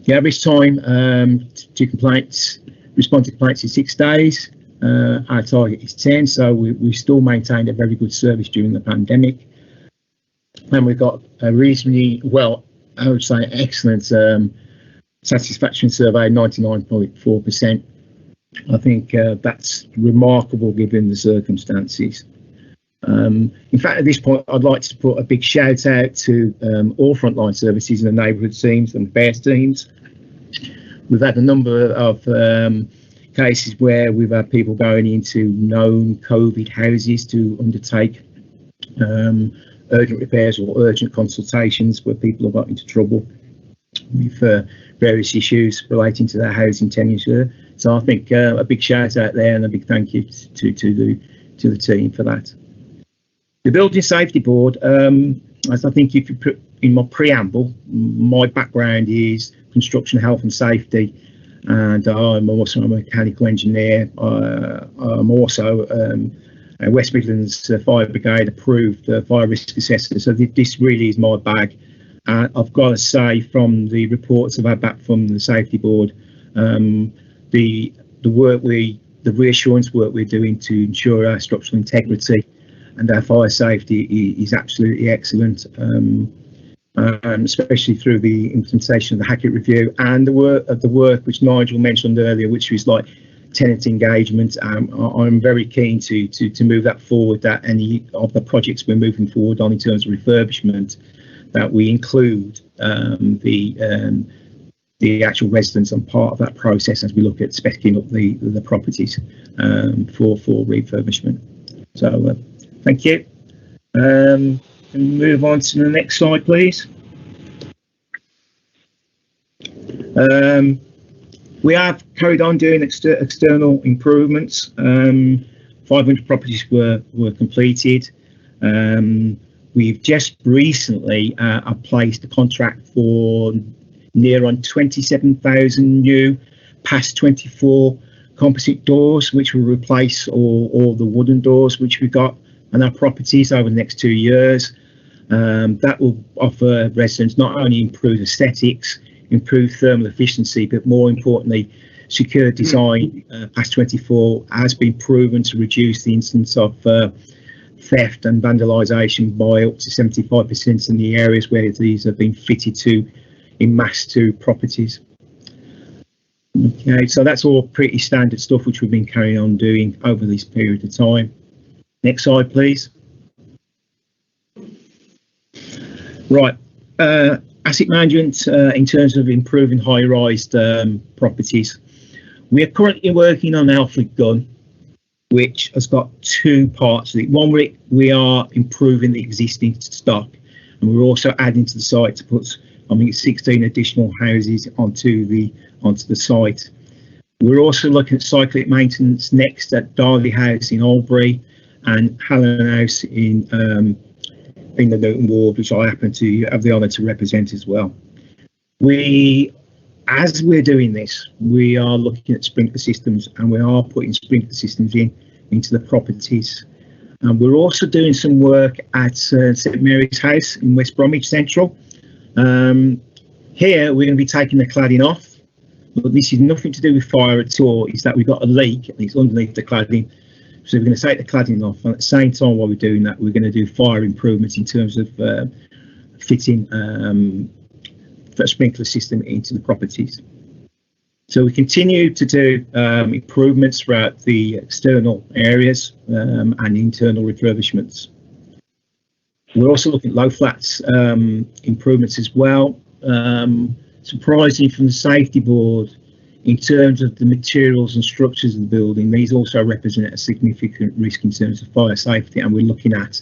The average time to complaints, respond to complaints is 6 days. Our target is 10, so we still maintained a very good service during the pandemic. And we've got a reasonably, well, I would say excellent satisfaction survey, 99.4%. I think that's remarkable given the circumstances. In fact, at this point, I'd like to put a big shout out to all frontline services and the neighbourhood teams and affairs teams. We've had a number of cases where we've had people going into known COVID houses to undertake urgent repairs or urgent consultations where people have got into trouble with various issues relating to their housing tenure. So I think a big shout out there and a big thank you to the team for that. The Building Safety Board, as I think if you put in my preamble, my background is construction health and safety, and I'm also a mechanical engineer. I'm also a West Midlands Fire Brigade approved fire risk assessor, so this really is my bag. I've got to say, from the reports I've had back from the Safety Board, the reassurance work we're doing to ensure our structural integrity and our fire safety is absolutely excellent, especially through the implementation of the Hackett review and the work which Nigel mentioned earlier, which was like tenant engagement. I'm very keen to move that forward, that any of the projects we're moving forward on in terms of refurbishment, that we include the actual residents on part of that process as we look at speccing up the properties for refurbishment. So thank you. Can we move on to the next slide, please? We have carried on doing external improvements. 500 properties were completed. We've just recently placed a contract for near on 27,000 new past 24 composite doors, which will replace all the wooden doors which we've got on our properties over the next 2 years. That will offer residents not only improved aesthetics, improved thermal efficiency, but more importantly, secure design. Past 24 has been proven to reduce the incidence of theft and vandalisation by up to 75% in the areas where these have been fitted to in mass to properties. Okay, so that's all pretty standard stuff which we've been carrying on doing over this period of time. Next slide, please. Right, asset management in terms of improving high-rise properties. We are currently working on Alfred Gunn, which has got two parts of it. One, we are improving the existing stock, and we're also adding to the site to put, I think it's 16 additional houses onto the site. We're also looking at cyclic maintenance next at Darley House in Albury and Hallen House in the Newton Ward, which I happen to have the honour to represent as well. As we're doing this, we are looking at sprinkler systems, and we are putting sprinkler systems into the properties. And we're also doing some work at St Mary's House in West Bromwich Central. Here we're going to be taking the cladding off, but this is nothing to do with fire at all. It's that we've got a leak and it's underneath the cladding, so we're going to take the cladding off, and at the same time while we're doing that, we're going to do fire improvements in terms of fitting a sprinkler system into the properties. So we continue to do improvements throughout the external areas and internal refurbishments. We're also looking at low flats improvements as well. Surprisingly, from the Safety Board, in terms of the materials and structures of the building, these also represent a significant risk in terms of fire safety, and we're looking at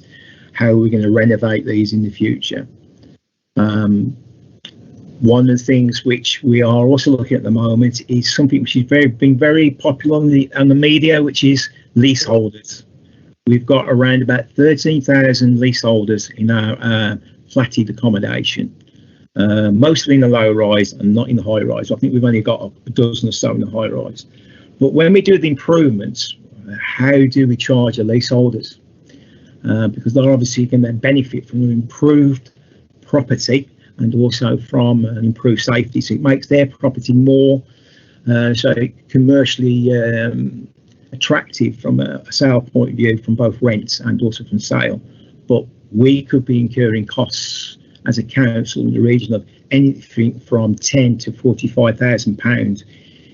how we're going to renovate these in the future. One of the things which we are also looking at the moment is something which is been very popular on the media, which is leaseholders. We've got around about 13,000 leaseholders in our flatted accommodation, mostly in the low rise and not in the high rise. I think we've only got a dozen or so in the high rise. But when we do the improvements, how do we charge the leaseholders? Because they're obviously going to benefit from an improved property and also from an improved safety. So it makes their property more commercially attractive from a sale point of view, from both rents and also from sale. But we could be incurring costs as a council in the region of anything from £10,000 to £45,000,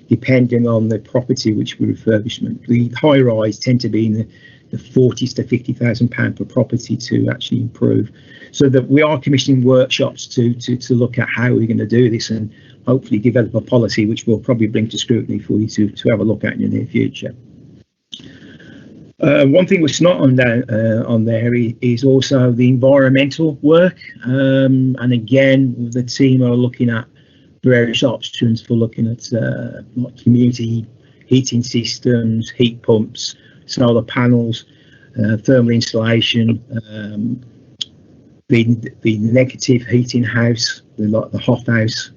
depending on the property which we refurbishment. The high rise tend to be in the £40,000 to £50,000 per property to actually improve. So that we are commissioning workshops to look at how we're going to do this and hopefully develop a policy which we'll probably bring to scrutiny for you to have a look at in the near future. One thing which is not on there is also the environmental work, and again the team are looking at various options for looking at like community heating systems, heat pumps, solar panels, thermal insulation, the negative heating house, the hot house.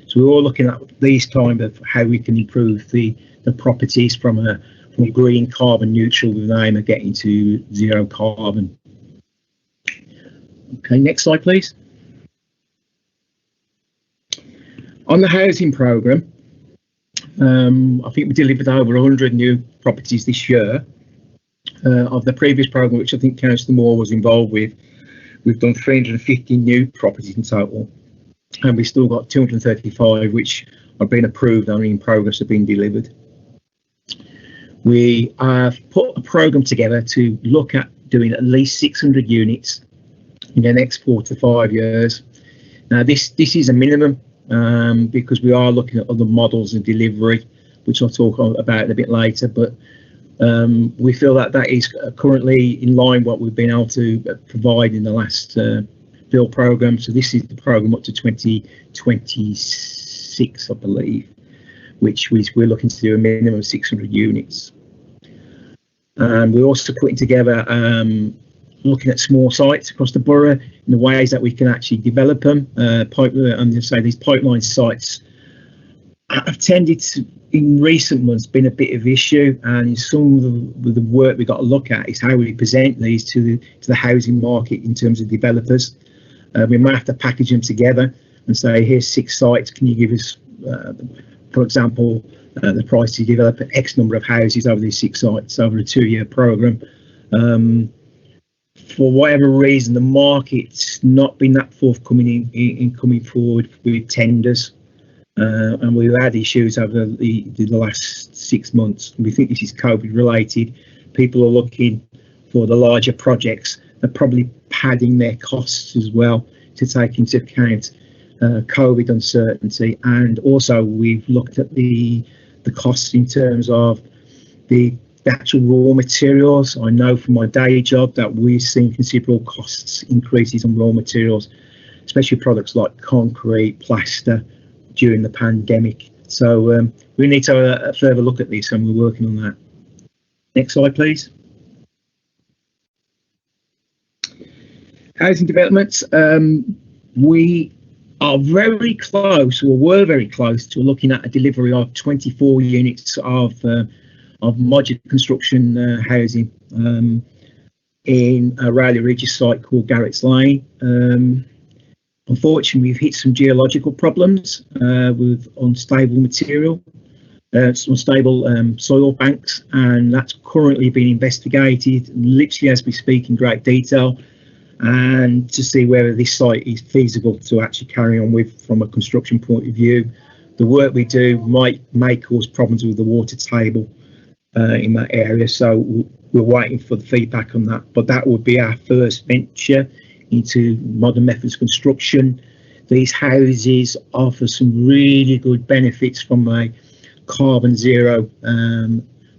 So we're all looking at these kind of how we can improve the properties from green carbon neutral with an aim of getting to zero carbon. Okay, next slide please. On the housing programme, I think we delivered over 100 new properties this year. Of the previous programme, which I think Councillor Moore was involved with, we've done 350 new properties in total, and we've still got 235 which are being approved and in progress of being delivered. We have put a programme together to look at doing at least 600 units in the next 4 to 5 years. Now this is a minimum, because we are looking at other models of delivery, which I'll talk about a bit later, but we feel that is currently in line what we've been able to provide in the last build programme. So this is the programme up to 2026, I believe, which we're looking to do a minimum of 600 units. We're also putting together, looking at small sites across the borough in the ways that we can actually develop them. I'm going to say these pipeline sites have tended to, in recent months, been a bit of an issue, and some of the work we've got to look at is how we present these to the housing market in terms of developers. We might have to package them together and say, here's 6 sites, can you give us, for example, the price to develop X number of houses over these 6 sites over a 2-year programme. For whatever reason, the market's not been that forthcoming in coming forward with tenders. And we've had issues over the last 6 months. We think this is COVID related. People are looking for the larger projects. They're probably padding their costs as well to take into account COVID uncertainty. And also we've looked at the costs in terms of the actual raw materials. I know from my day job that we've seen considerable costs increases on raw materials, especially products like concrete, plaster, during the pandemic. So we need to have a further look at this, and we're working on that. Next slide, please. Housing developments. We are very close, or were very close, to looking at a delivery of 24 units of modular construction housing in a Raleigh Regis site called Garrett's Lane. Unfortunately, we've hit some geological problems with unstable material, unstable soil banks, and that's currently being investigated, literally as we speak, in great detail, and to see whether this site is feasible to actually carry on with from a construction point of view. The work we do may cause problems with the water table in that area, so we're waiting for the feedback on that. But that would be our first venture into modern methods construction. these houses offer some really good benefits from a carbon zero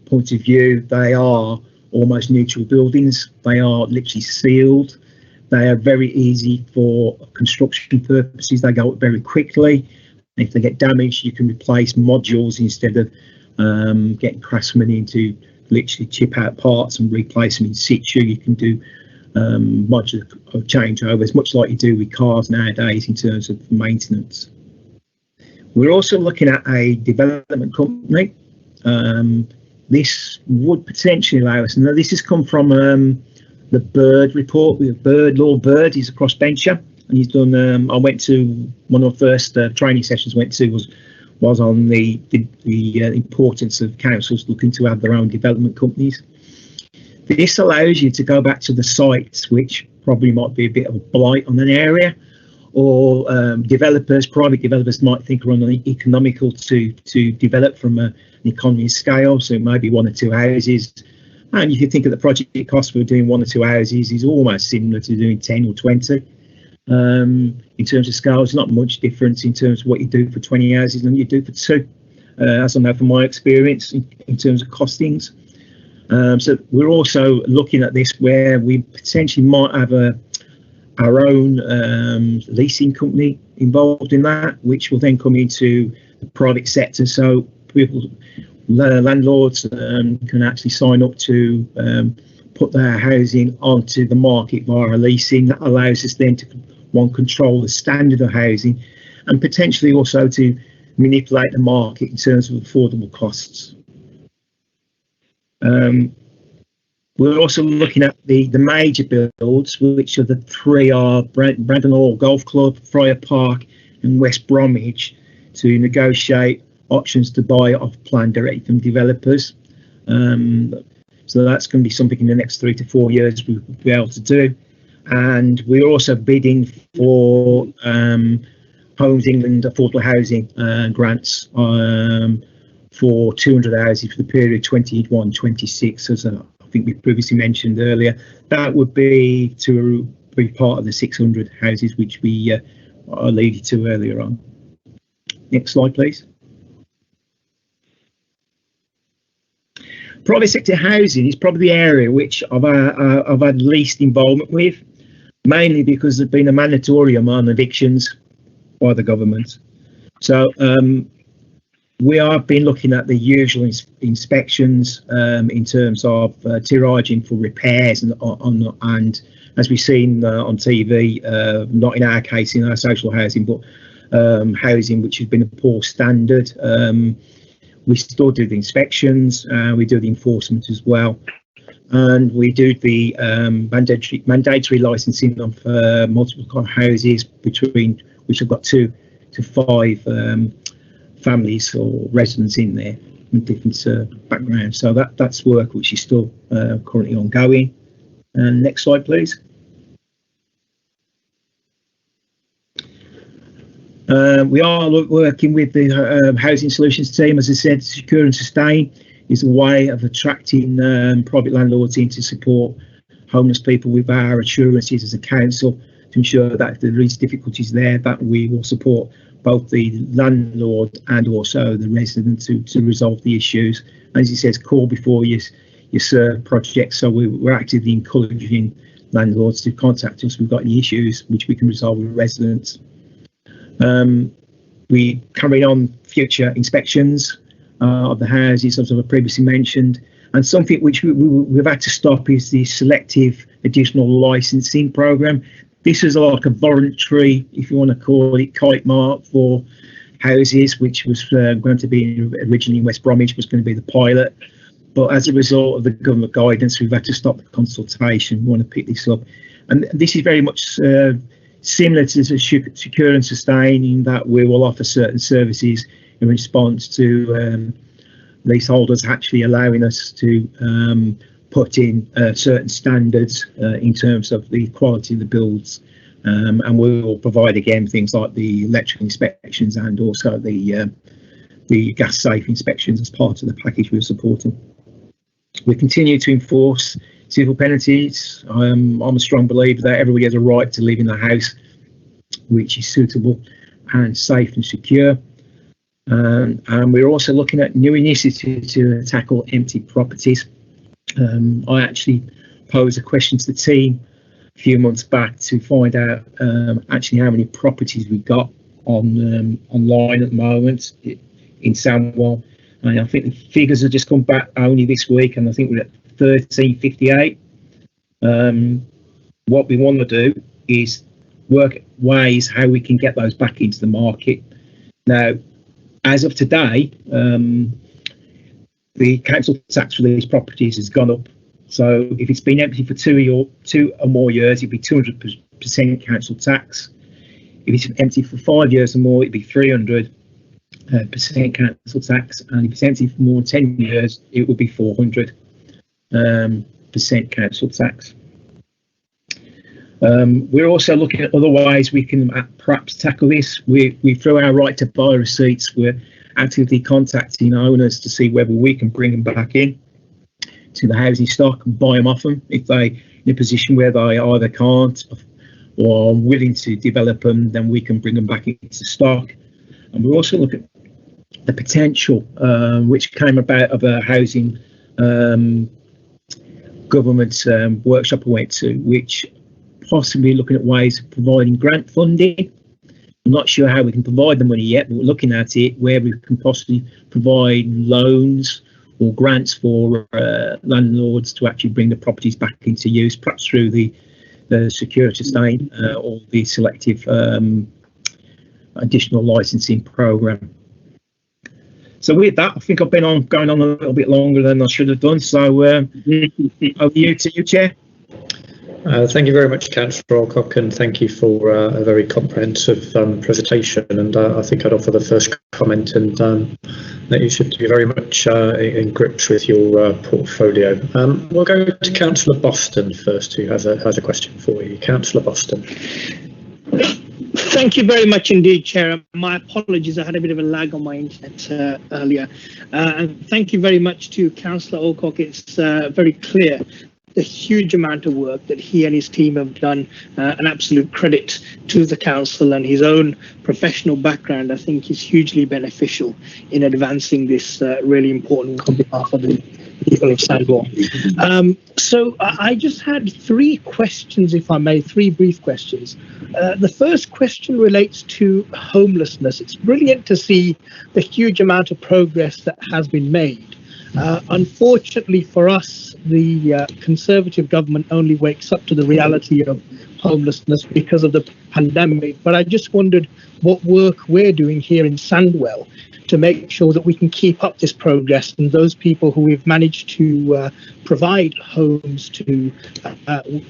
point of view. They are almost neutral buildings. They are literally sealed. They are very easy for construction purposes. They go up very quickly. If they get damaged, you can replace modules instead of getting craftsmen in to literally chip out parts and replace them in situ. You can do modular changeovers, much like you do with cars nowadays in terms of maintenance. We're also looking at a development company. This would potentially allow us, and this has come from the Bird report with Lord Bird. He's a crossbencher, and he's done. I went to one of the first training sessions I went to was on the importance of councils looking to have their own development companies. This allows you to go back to the sites which probably might be a bit of a blight on an area, or private developers might think are uneconomical to develop from an economy scale, so maybe 1 or 2 houses. And if you think of the project cost for doing 1 or 2 houses is almost similar to doing 10 or 20. In terms of scale, it's not much difference in terms of what you do for 20 houses than you do for 2, as I know from my experience in terms of costings. So we're also looking at this where we potentially might have our own leasing company involved in that, which will then come into the private sector. So people, landlords can actually sign up to put their housing onto the market via leasing. That allows us then to control the standard of housing and potentially also to manipulate the market in terms of affordable costs. We're also looking at the major builds, which are the 3 are Brandon Hall Golf Club, Friar Park and West Bromwich, to negotiate options to buy off plan direct from developers. So that's going to be something in the next 3 to 4 years we'll be able to do. And we're also bidding for Homes England affordable housing grants for 200 houses for the period 21-26, as I think we previously mentioned earlier. That would be to be part of the 600 houses which we alluded to earlier on. Next slide, please. Private sector housing is probably the area which I've had least involvement with, mainly because there's been a moratorium on evictions by the government. So we have been looking at the usual inspections in terms of tiraging for repairs and as we've seen on TV, not in our case in our social housing, but housing which has been a poor standard. We still do the inspections, we do the enforcement as well, and we do the mandatory licensing of multiple houses between which have got 2 to 5 families or residents in there with different backgrounds. So that's work which is still currently ongoing. And next slide, please. We are working with the Housing Solutions team. As I said, Secure and Sustain is a way of attracting private landlords in to support homeless people with our assurances as a council to ensure that if there is difficulties there, that we will support both the landlord and also the resident to resolve the issues. As it says, call before you serve projects. So we're actively encouraging landlords to contact us if we've got any issues which we can resolve with residents. We carry on future inspections of the houses, as I previously mentioned, and something which we've had to stop is the selective additional licensing program. This is like a voluntary, if you want to call it, kite mark for houses, which was going to be originally in West Bromwich, was going to be the pilot. But as a result of the government guidance, we've had to stop the consultation. We want to pick this up. And this is very much similar to Secure and Sustain in that we will offer certain services in response to leaseholders actually allowing us to put in certain standards in terms of the quality of the builds, and we will provide again things like the electrical inspections and also the gas safe inspections as part of the package we're supporting. We continue to enforce civil penalties. I'm a strong believer that everybody has a right to live in their house which is suitable and safe and secure. And we're also looking at new initiatives to tackle empty properties. I actually posed a question to the team a few months back to find out actually how many properties we got on online at the moment in Sandwell. And I think the figures have just come back only this week, and I think we're at 1358. What we want to do is work ways how we can get those back into the market. Now, as of today, the council tax for these properties has gone up. So if it's been empty for two or more years, it'd be 200% council tax. If it's empty for 5 years or more, it'd be 300% council tax. And if it's empty for more than 10 years, it would be 400% council tax. We're also looking at other ways we can perhaps tackle this. We through our right to buy receipts, we're actively contacting owners to see whether we can bring them back in to the housing stock and buy them off them if they in a position where they either can't or are willing to develop them. Then we can bring them back into stock. And we're also looking at the potential which came about of a housing government workshop I went to, which possibly looking at ways of providing grant funding. I'm not sure how we can provide the money yet, but we're looking at it where we can possibly provide loans or grants for landlords to actually bring the properties back into use, perhaps through the secure sustain or the selective additional licensing program. So with that, I think I've been going on a little bit longer than I should have done. So over to you, Chair.
Thank you very much, Councillor Alcock, and thank you for a very comprehensive presentation. And I think I'd offer the first comment and that you should be very much in grips with your portfolio. We'll go to Councillor Boston first, who has a question for you. Councillor Boston.
Thank you very much indeed, Chair. My apologies, I had a bit of a lag on my internet earlier. And thank you very much to Councillor Alcock. It's very clear the huge amount of work that he and his team have done, an absolute credit to the council, and his own professional background, I think, is hugely beneficial in advancing this really important work on behalf of the people of Sandwell. So I just had three questions, if I may, three brief questions. The first question relates to homelessness. It's brilliant to see the huge amount of progress that has been made. Unfortunately for us, the Conservative government only wakes up to the reality of homelessness because of the pandemic. But I just wondered what work we're doing here in Sandwell to make sure that we can keep up this progress, and those people who we've managed to provide homes to,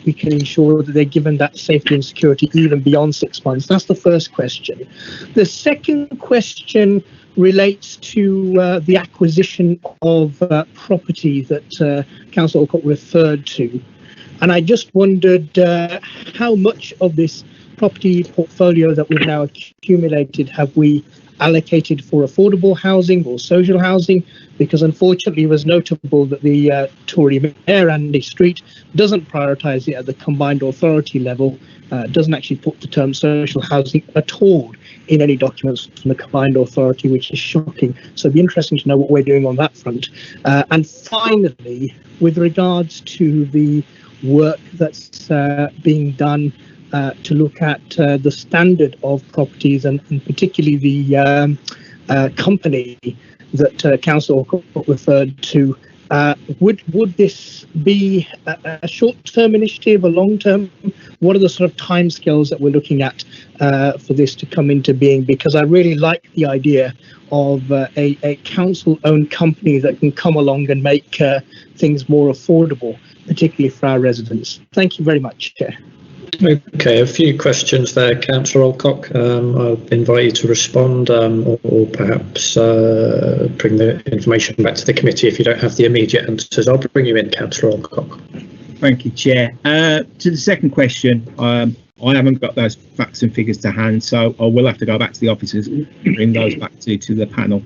we can ensure that they're given that safety and security even beyond 6 months. That's the first question. The second question relates to the acquisition of property that Councillor Alcock referred to. And I just wondered how much of this property portfolio that we've now accumulated have we allocated for affordable housing or social housing? Because unfortunately it was notable that the Tory Mayor, Andy Street, doesn't prioritise it at the combined authority level, doesn't actually put the term social housing at all in any documents from the combined authority, which is shocking. So it'd be interesting to know what we're doing on that front. And finally, with regards to the work that's being done to look at the standard of properties and particularly the company that Council referred to, would this be a short-term initiative, a long-term? What are the sort of timescales that we're looking at for this to come into being? Because I really like the idea of a council-owned company that can come along and make things more affordable, particularly for our residents. Thank you very much, Chair.
Okay, a few questions there, Councillor Alcock. I'll invite you to respond or perhaps bring the information back to the committee if you don't have the immediate answers. I'll bring you in, Councillor Alcock.
Thank you, Chair. To the second question, I haven't got those facts and figures to hand, so I will have to go back to the officers and bring those back to the panel.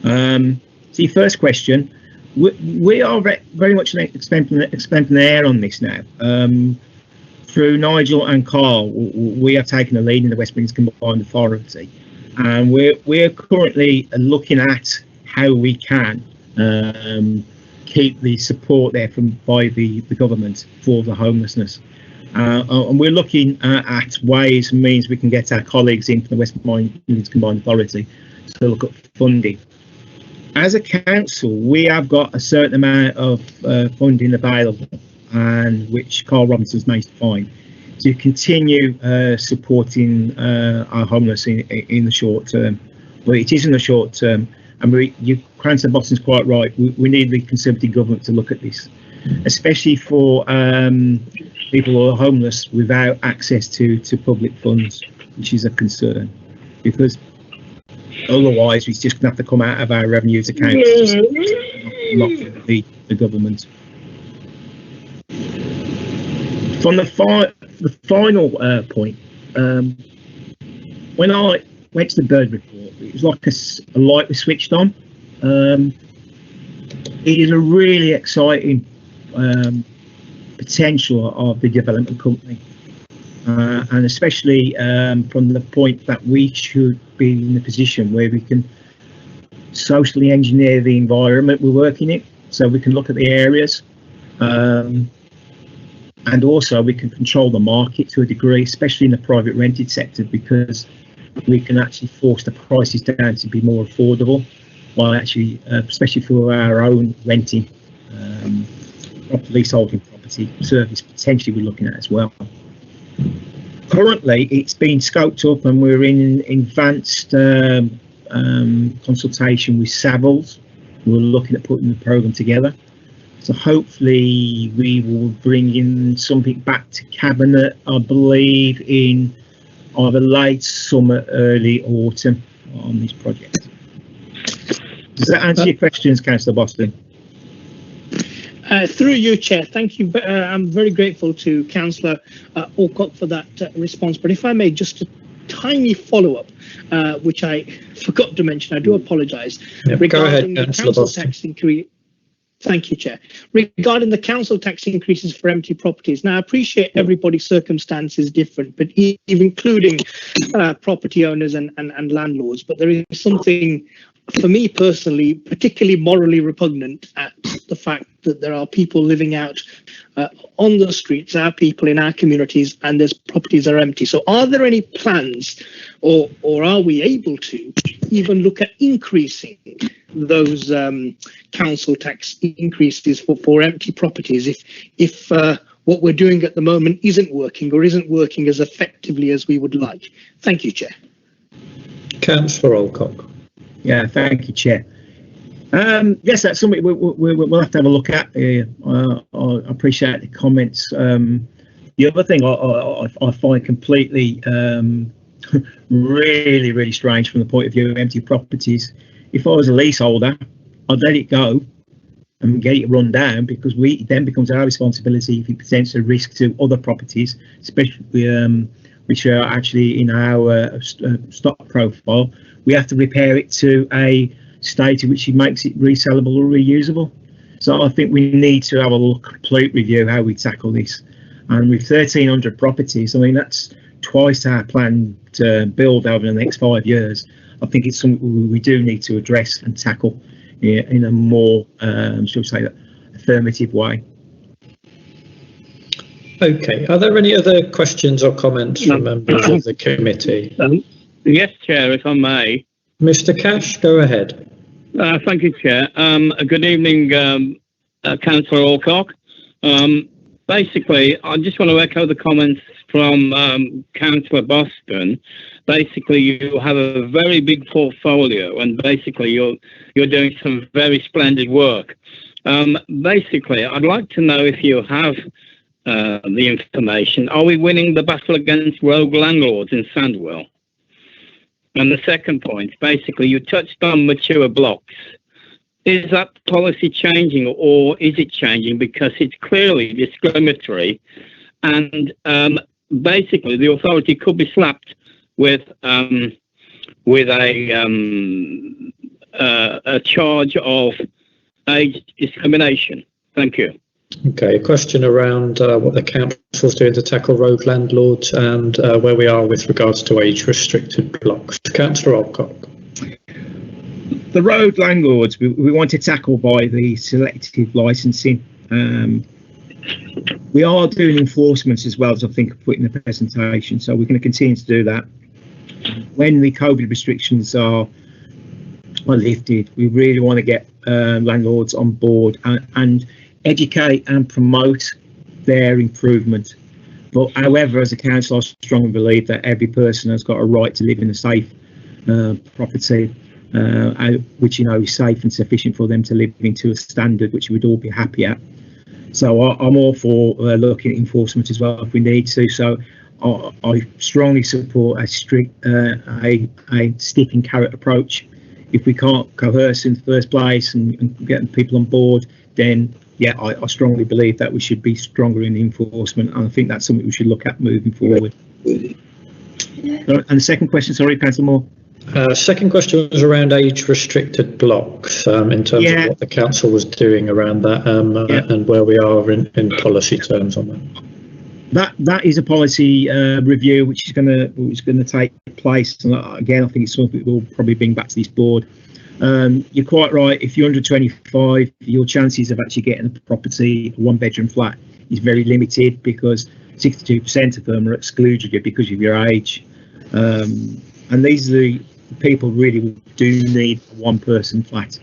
So your first question, we are very much expending air on this now. through Nigel and Carl, we have taken a lead in the West Midlands Combined Authority, and we're currently looking at how we can keep the support there by the government for the homelessness. And we're looking at ways and means we can get our colleagues in from the West Midlands Combined Authority to look at funding. As a council, we have got a certain amount of funding available, and which Carl Robinson's managed to find, to continue supporting our homeless in the short term. Well, it is in the short term, and Councillor Boston's quite right. We need the Conservative government to look at this, especially for people who are homeless without access to public funds, which is a concern, because otherwise it's just going to have to come out of our revenues account, not the government. From the final point, when I went to the bird report, it was like a light was switched on. It is a really exciting potential of the development company, and especially from the point that we should be in a position where we can socially engineer the environment we're working in, so we can look at the areas, and also we can control the market to a degree, especially in the private rented sector, because we can actually force the prices down to be more affordable, while actually, especially for our own renting, leaseholding property service, potentially we're looking at as well. Currently, it's been scoped up, and we're in advanced consultation with Savills. We're looking at putting the programme together. So hopefully we will bring in something back to Cabinet, I believe, in either late summer, early autumn on this project. Does that answer your questions, Councillor Boston?
Through you, Chair. Thank you. I'm very grateful to Councillor Alcock for that response. But if I may, just a tiny follow-up, which I forgot to mention. I do apologise.
Yeah, go ahead, Councillor Boston.
Tax increase. Thank you, Chair. Regarding the council tax increases for empty properties, now I appreciate everybody's circumstance is different, but even including property owners and landlords, but there is something, for me personally, particularly morally repugnant at the fact that there are people living out on the streets, our people in our communities, and there's properties are empty. So are there any plans, or are we able to even look at increasing those council tax increases for empty properties if what we're doing at the moment isn't working, or isn't working as effectively as we would like? Thank you, Chair.
Councillor Alcock.
Yeah, thank you, Chair. Yes, that's something we'll have to have a look at. I appreciate the comments. The other thing I find completely really strange from the point of view of empty properties, if I was a leaseholder, I'd let it go and get it run down, because it then becomes our responsibility if it presents a risk to other properties, especially which are actually in our stock profile. We have to repair it to a state in which it makes it resellable or reusable. So I think we need to have a complete review how we tackle this. And with 1,300 properties, I mean, that's twice our plan to build over the next 5 years. I think it's something we do need to address and tackle in a more, shall we say, affirmative way.
Okay. Are there any other questions or comments from members of the committee?
Yes, Chair, if I may.
Mr. Cash, go ahead.
Thank you, Chair. Good evening, Councillor Alcock. Basically, I just want to echo the comments from Councillor Boston. Basically, you have a very big portfolio, and basically you're doing some very splendid work. Basically, I'd like to know if you have the information. Are we winning the battle against rogue landlords in Sandwell? And the second point, basically, you touched on mature blocks. Is that policy changing, or is it changing because it's clearly discriminatory? And basically, the authority could be slapped with a charge of age discrimination. Thank you.
Okay, a question around what the council's doing to tackle road landlords and where we are with regards to age-restricted blocks. Councillor Alcock.
The road landlords we want to tackle by the selective licensing. We are doing enforcement as well, as I think I put in the presentation, so we're going to continue to do that. When the COVID restrictions are lifted, we really want to get landlords on board and educate and promote their improvement. But however, as a council, I strongly believe that every person has got a right to live in a safe property, which is safe and sufficient for them to live into a standard which we'd all be happy at. So I'm all for looking at enforcement as well if we need to. So I strongly support a strict, a stick and carrot approach. If we can't coerce in the first place and get people on board, then yeah, I strongly believe that we should be stronger in enforcement, and I think that's something we should look at moving forward. And the second question, sorry, Councillor Moore.
Second question was around age-restricted blocks, in terms of what the council was doing around that, and where we are in policy terms on that.
That is a policy review which is going to take place, and again, I think it's something we'll probably bring back to this board. You're quite right. If you're under 25, your chances of actually getting a property, a one-bedroom flat, is very limited because 62% of them are excluded because of your age. And these are the people really do need a one-person flat.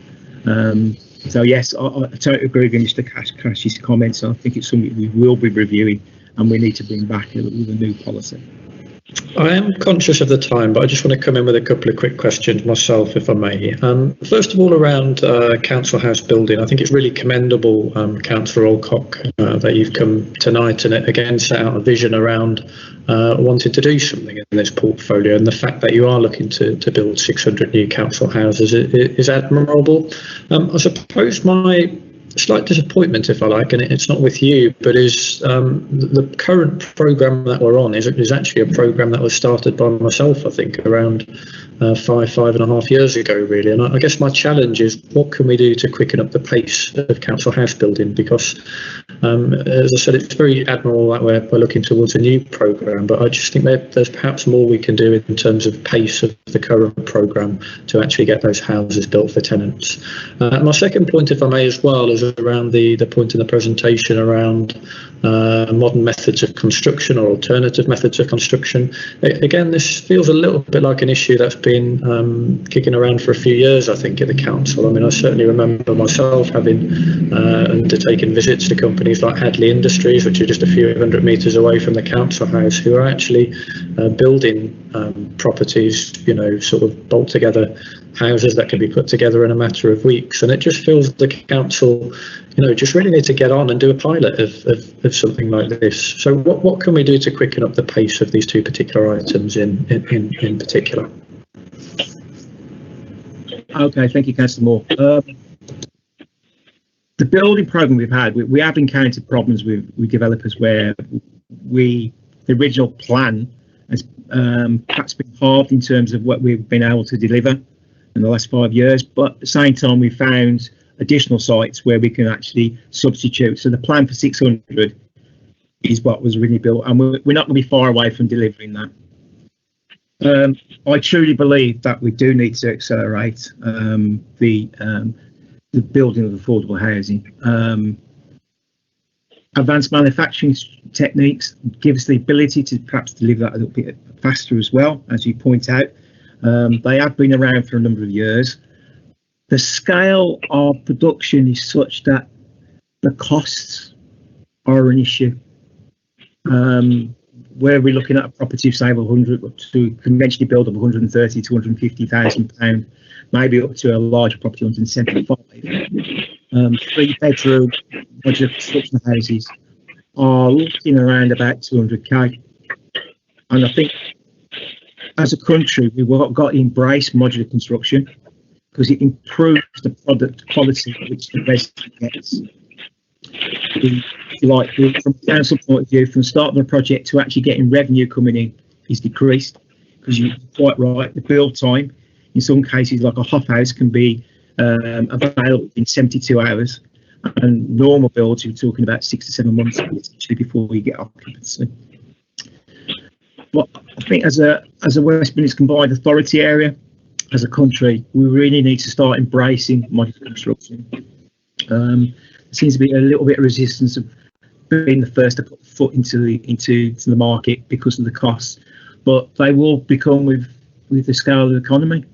So yes, I totally agree with Mr. Cash's comments. I think it's something we will be reviewing, and we need to bring back with a new policy.
I am conscious of the time, but I just want to come in with a couple of quick questions myself, if I may. First of all, around council house building, I think it's really commendable, Councillor Alcock, that you've come tonight and again set out a vision around wanting to do something in this portfolio, and the fact that you are looking to build 600 new council houses is admirable. I suppose my slight disappointment, if I like, and it's not with you, but is the current programme that we're on is actually a programme that was started by myself, I think, around 5.5 years ago, really. And I guess my challenge is, what can we do to quicken up the pace of council house building? Because, as I said, it's very admirable that we're looking towards a new programme, but I just think there's perhaps more we can do in terms of pace of the current programme to actually get those houses built for tenants. My second point, if I may as well, is around the point in the presentation around modern methods of construction or alternative methods of construction. Again, this feels a little bit like an issue that's been kicking around for a few years, I think, at the council. I mean, I certainly remember myself having undertaken visits to companies like Hadley Industries, which are just a few hundred metres away from the council house, who are actually building properties, sort of bolt together houses that can be put together in a matter of weeks. And it just feels the council, just really need to get on and do a pilot of something like this. So what can we do to quicken up the pace of these two particular items in particular?
Okay, thank you, Councillor Moore. The building programme we've had, we have encountered problems with developers where the original plan has perhaps been halved in terms of what we've been able to deliver in the last 5 years, but at the same time we found additional sites where we can actually substitute. So the plan for 600 is what was really built, and we're not going to be far away from delivering that. I truly believe that we do need to accelerate the building of affordable housing. Advanced manufacturing techniques give us the ability to perhaps deliver that a little bit faster as well, as you point out. They have been around for a number of years. The scale of production is such that the costs are an issue. Where we're looking at a property of say 100 to conventionally build of 130 to 150,000 pounds, maybe up to a larger property 175. 3-bedroom modular construction houses are looking around about 200k, and I think as a country we've got to embrace modular construction because it improves the product quality which the resident gets. From a council point of view, from the start of a project to actually getting revenue coming in is decreased, because you're quite right, the build time in some cases, like a hot house, can be available in 72 hours, And normal builds, you're talking about 6 to 7 months essentially before you get occupancy. But I think as a West Midlands Combined Authority area, as a country, we really need to start embracing modular construction. There seems to be a little bit of resistance of being the first to put the foot into the market because of the costs, but they will become with the scale of the economy.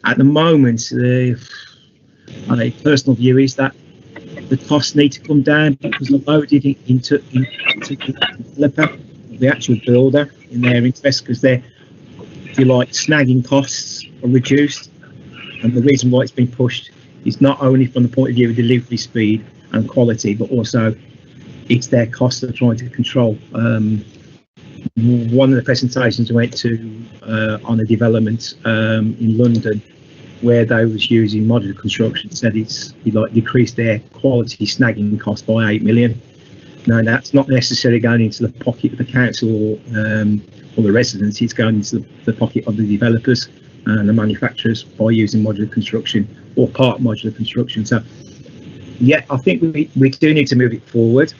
At the moment, my personal view is that the costs need to come down because they're loaded into the developer, the actual builder, in their interest, because they're, if you like, snagging costs are reduced. And the reason why it's been pushed is not only from the point of view of delivery speed and quality, but also it's their costs they're trying to control. One of the presentations I went to on a development in London, where they was using modular construction, said it's decreased their quality snagging cost by 8 million. Now that's not necessarily going into the pocket of the council or the residents, it's going into the pocket of the developers and the manufacturers by using modular construction or part modular construction. So yeah, I think we do need to move it forward.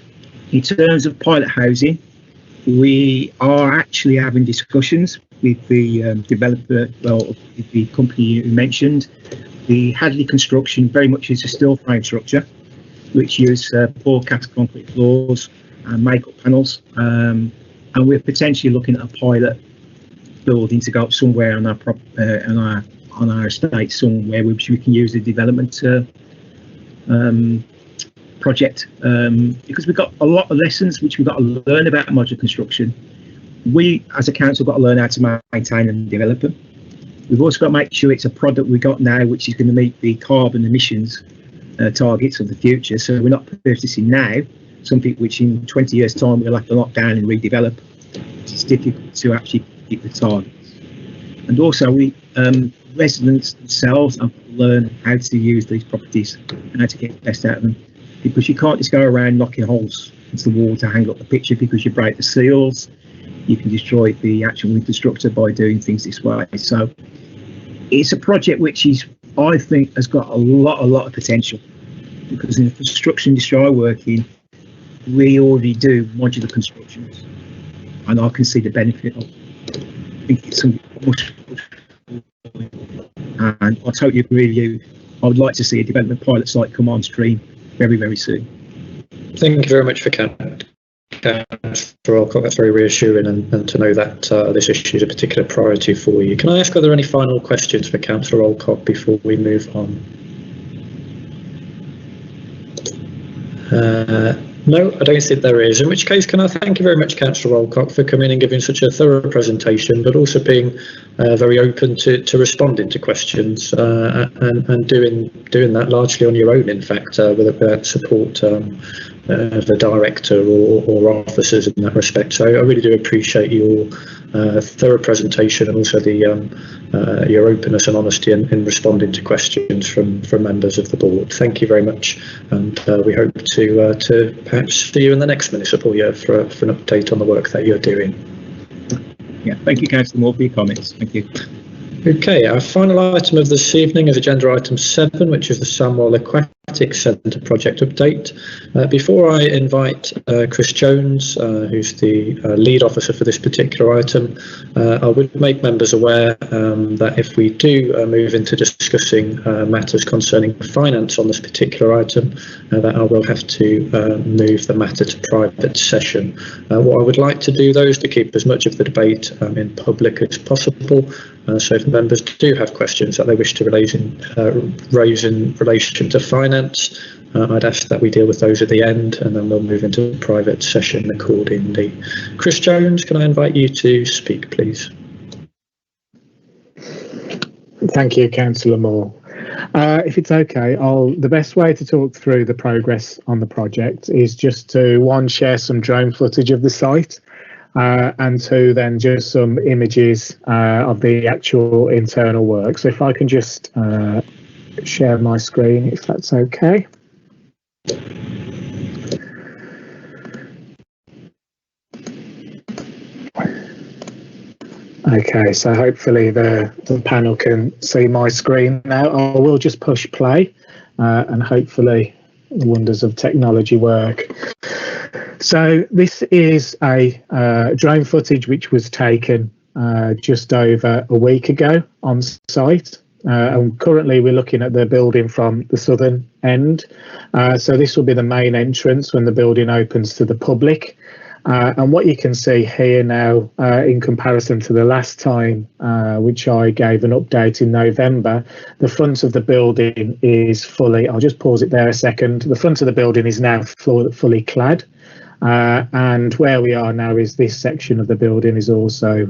In terms of pilot housing, we are actually having discussions with the developer, with the company you mentioned. The Hadley Construction very much is a steel frame structure, which use poor cast concrete floors and make-up panels. And we're potentially looking at a pilot building to go up somewhere on our estate somewhere, which we can use the development project, because we've got a lot of lessons which we've got to learn about modular construction. We as a council got to learn how to maintain and develop them. We've also got to make sure it's a product we've got now which is going to meet the carbon emissions targets of the future, so we're not purchasing now something which in 20 years time we'll have to lock down and redevelop. It's difficult to actually hit the targets. And also we residents themselves have to learn how to use these properties and how to get the best out of them, because you can't just go around knocking holes into the wall to hang up the picture, because you break the seals, you can destroy the actual infrastructure by doing things this way. So it's a project which is, I think, has got a lot of potential, because in the construction industry I work in, we already do modular constructions, and I can see the benefit of it. I think it's something much, and I totally agree with you. I would like to see a development pilot site come on stream very, very soon.
Thank you very much for Councillor Alcock. That's very reassuring, and to know that this issue is a particular priority for you. Can I ask, are there any final questions for Councillor Alcock before we move on? No, I don't think there is. In which case, can I thank you very much, Councillor Alcock, for coming and giving such a thorough presentation, but also being very open to responding to questions and doing that largely on your own, in fact, without support of a director or officers in that respect. So I really do appreciate your thorough presentation, and also your openness and honesty in responding to questions from members of the board. Thank you very much, and we hope to perhaps see you in the next municipal year for an update on the work that you're doing.
Yeah, thank you, Councillor Moore, for your comments. Thank you.
Okay, our final item of this evening is agenda item 7, which is the Samwell Aquatic Centre project update. Before I invite Chris Jones, who's the lead officer for this particular item, I would make members aware that if we do move into discussing matters concerning finance on this particular item, that I will have to move the matter to private session. What I would like to do, though, is to keep as much of the debate in public as possible. So if members do have questions that they wish to raise in relation to finance, I'd ask that we deal with those at the end, and then we'll move into a private session accordingly. Chris Jones, can I invite you to speak, please?
Thank you, Councillor Moore. If it's okay, the best way to talk through the progress on the project is just to, one, share some drone footage of the site, and two, then just some images of the actual internal work. So if I can just share my screen, if that's okay. Okay, so hopefully the panel can see my screen now. I will just push play and hopefully the wonders of technology work. So this is a drone footage which was taken just over a week ago on site. And currently we're looking at the building from the southern end. So this will be the main entrance when the building opens to the public. And what you can see here now, in comparison to the last time, which I gave an update in November, the front of the building is fully, I'll just pause it there a second. The front of the building is now fully clad. And where we are now is this section of the building is also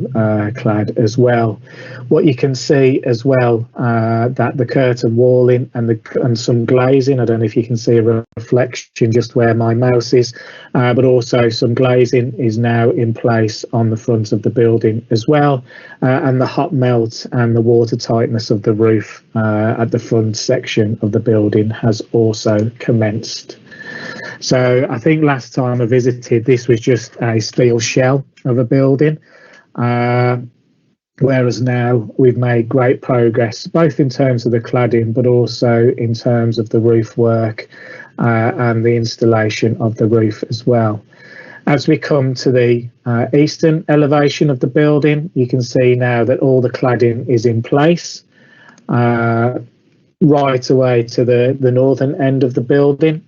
clad as well. What you can see as well, that the curtain walling and some glazing, I don't know if you can see a reflection just where my mouse is, but also some glazing is now in place on the front of the building as well, and the hot melt and the water tightness of the roof at the front section of the building has also commenced. So I think last time I visited, this was just a steel shell of a building, whereas now we've made great progress, both in terms of the cladding, but also in terms of the roof work and the installation of the roof as well. As we come to the eastern elevation of the building, you can see now that all the cladding is in place, right away to the northern end of the building.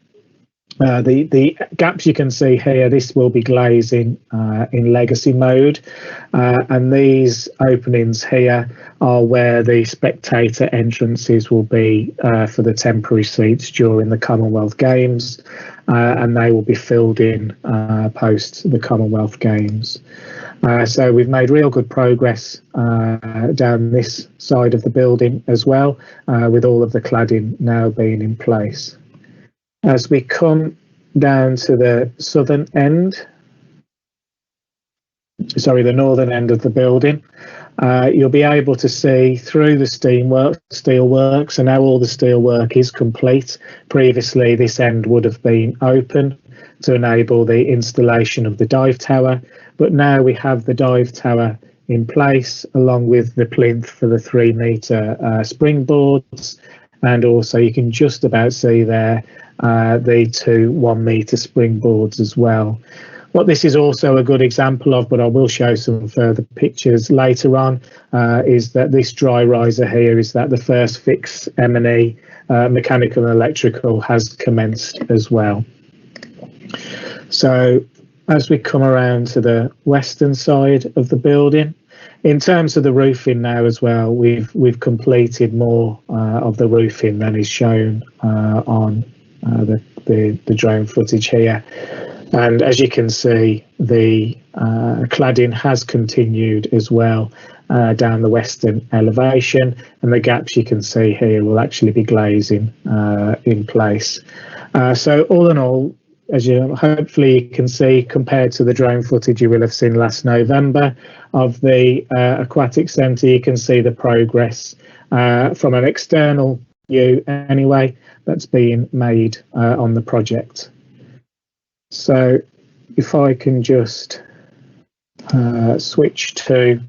The gaps you can see here, this will be glazing in legacy mode, and these openings here are where the spectator entrances will be for the temporary seats during the Commonwealth Games, and they will be filled in post the Commonwealth Games. So we've made real good progress down this side of the building as well, with all of the cladding now being in place. As we come down to the southern end, the northern end of the building, you'll be able to see through the steelwork. So now all the steelwork is complete. Previously, this end would have been open to enable the installation of the dive tower, but now we have the dive tower in place along with the plinth for the 3-metre springboards, and also you can just about see there the 2 1-metre springboards as well. What this is also a good example of, but I will show some further pictures later on, is that this dry riser here is that the first fix M&E, mechanical and electrical, has commenced as well. So as we come around to the western side of the building, in terms of the roofing now as well, we've completed more of the roofing than is shown on the drone footage here. And as you can see, the cladding has continued as well down the western elevation, and the gaps you can see here will actually be glazing in place. So all in all, as you hopefully you can see, compared to the drone footage you will have seen last November of the aquatic centre, you can see the progress from an external view anyway that's being made on the project. So if I can just switch to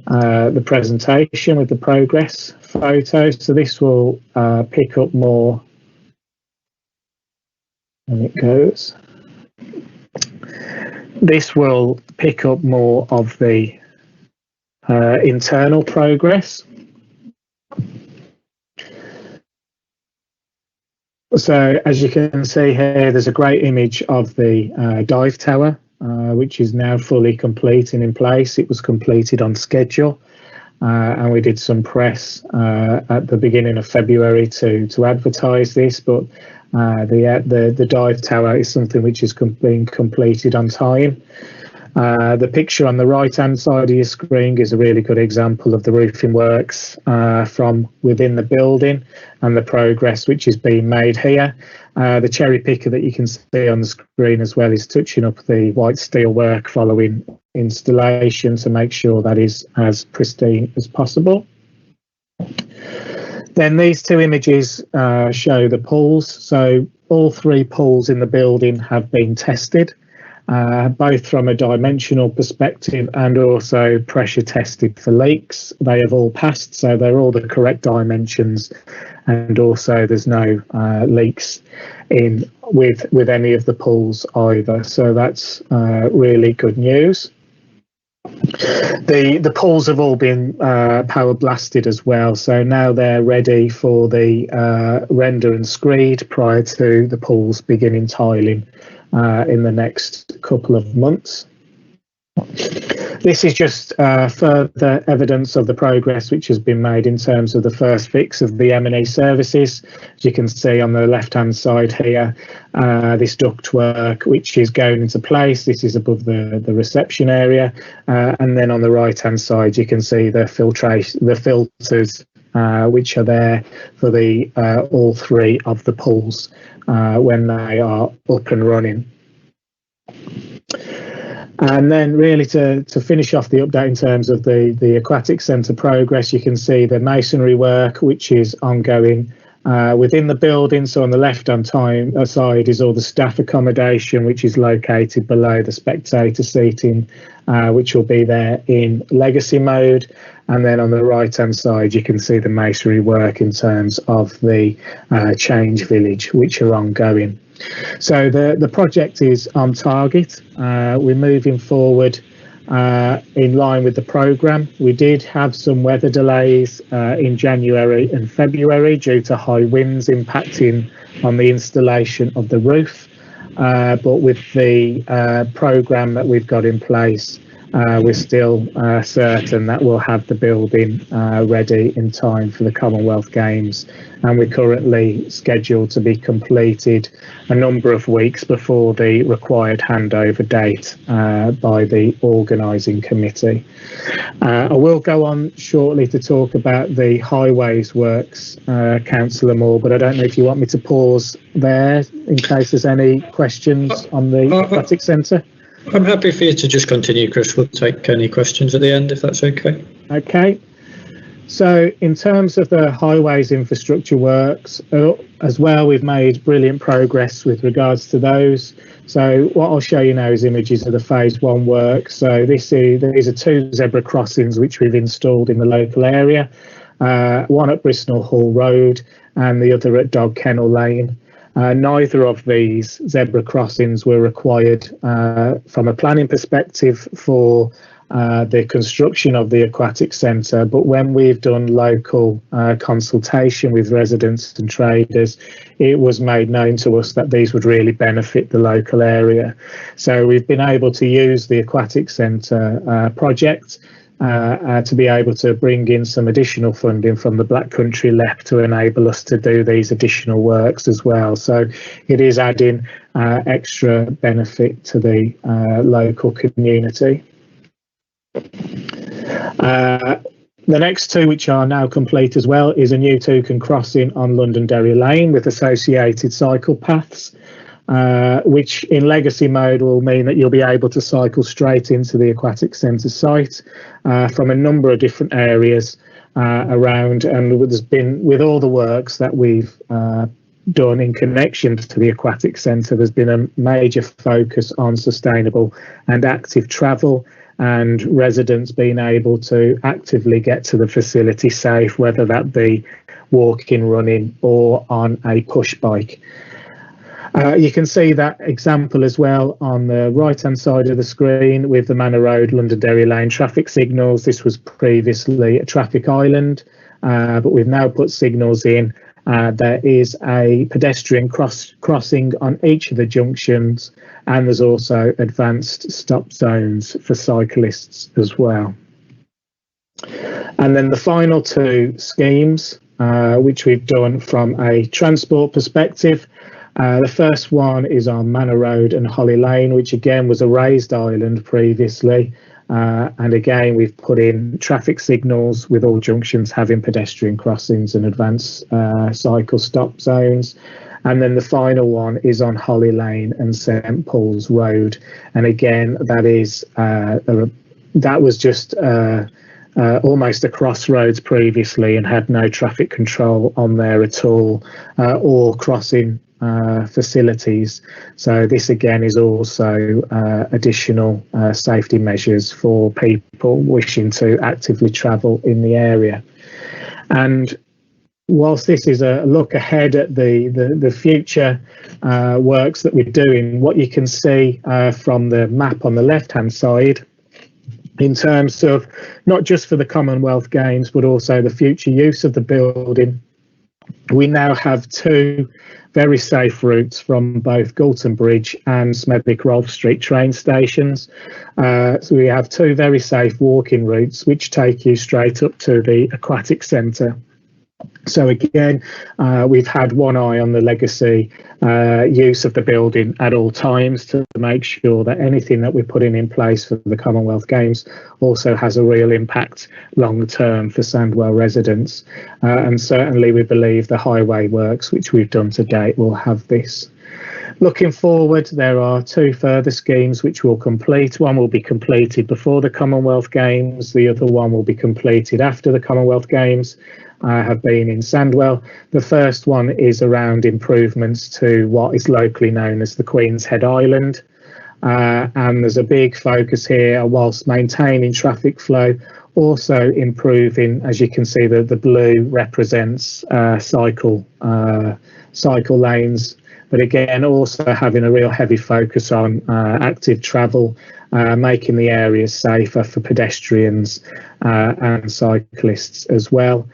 the presentation with the progress photos. So this will pick up more, and it goes. This will pick up more of the internal progress. So as you can see here, there's a great image of the dive tower, which is now fully complete and in place. It was completed on schedule, and we did some press at the beginning of February to advertise this, but the dive tower is something which is being completed on time. The picture on the right hand side of your screen is a really good example of the roofing works from within the building and the progress which is being made here. The cherry picker that you can see on the screen as well is touching up the white steel work following installation to make sure that is as pristine as possible. Then these two images show the pools. So all 3 pools in the building have been tested. both from a dimensional perspective and also pressure tested for leaks. They have all passed, so they're all the correct dimensions, and also there's no leaks in with any of the pools either. So that's really good news. The pools have all been power blasted as well, so now they're ready for the render and screed prior to the pools beginning tiling in the next couple of months. This is just further evidence of the progress which has been made in terms of the first fix of the M&E services. As you can see on the left-hand side here, this ductwork which is going into place. This is above the reception area, and then on the right-hand side you can see the filters which are there for the all three of the pools when they are up and running. And then really to finish off the update in terms of the aquatic centre progress, you can see the masonry work which is ongoing within the building. So on the left-hand side is all the staff accommodation, which is located below the spectator seating, which will be there in legacy mode. And then on the right-hand side, you can see the masonry work in terms of the change village, which are ongoing. So the project is on target. We're moving forward in line with the programme. We did have some weather delays in January and February due to high winds impacting on the installation of the roof. But with the programme that we've got in place, we're still certain that we'll have the building ready in time for the Commonwealth Games, and we're currently scheduled to be completed a number of weeks before the required handover date by the organising committee. I will go on shortly to talk about the highways works, Councillor Moore, but I don't know if you want me to pause there in case there's any questions on the aquatic centre.
I'm happy for you to just continue, Chris. We'll take any questions at the end, if that's okay.
Okay. So in terms of the highways infrastructure works as well, we've made brilliant progress with regards to those. So what I'll show you now is images of the phase 1 work. So these are 2 zebra crossings which we've installed in the local area, one at Bristol Hall Road and the other at Dog Kennel Lane. Neither of these zebra crossings were required from a planning perspective for the construction of the aquatic centre, but when we've done local consultation with residents and traders, it was made known to us that these would really benefit the local area. So we've been able to use the aquatic centre project to be able to bring in some additional funding from the Black Country LEP to enable us to do these additional works as well. So it is adding extra benefit to the local community. The next 2, which are now complete as well, is a new Toucan crossing on Londonderry Lane with associated cycle paths, which in legacy mode will mean that you'll be able to cycle straight into the aquatic centre site from a number of different areas around. And there's been, with all the works that we've done in connection to the aquatic centre, there's been a major focus on sustainable and active travel, and residents being able to actively get to the facility safe, whether that be walking, running or on a push bike. You can see that example as well on the right hand side of the screen with the Manor Road Londonderry Lane traffic signals. This was previously a traffic island, but we've now put signals in. There is a pedestrian crossing on each of the junctions, and there's also advanced stop zones for cyclists as well. And then the final 2 schemes, which we've done from a transport perspective. The first one is on Manor Road and Holly Lane, which again was a raised island previously. And again, we've put in traffic signals with all junctions having pedestrian crossings and advanced cycle stop zones. And then the final one is on Holly Lane and St Paul's Road. And again, that was just almost a crossroads previously and had no traffic control on there at all, or crossing facilities. So this again is also additional safety measures for people wishing to actively travel in the area. And whilst this is a look ahead at the future works that we're doing, what you can see from the map on the left-hand side, in terms of not just for the Commonwealth Games, but also the future use of the building, we now have two very safe routes from both Galton Bridge and Smethwick Rolfe Street train stations. So we have two very safe walking routes which take you straight up to the aquatic centre. So again, we've had one eye on the legacy use of the building at all times to make sure that anything that we're putting in place for the Commonwealth Games also has a real impact long term for Sandwell residents. And certainly we believe the highway works which we've done to date will have this. Looking forward, there are two further schemes which will complete. One will be completed before the Commonwealth Games. The other one will be completed after the Commonwealth Games have been in Sandwell. The first one is around improvements to what is locally known as the Queen's Head Island. And there's a big focus here, whilst maintaining traffic flow, also improving, as you can see, the blue represents cycle lanes. But again, also having a real heavy focus on active travel, making the areas safer for pedestrians and cyclists as well.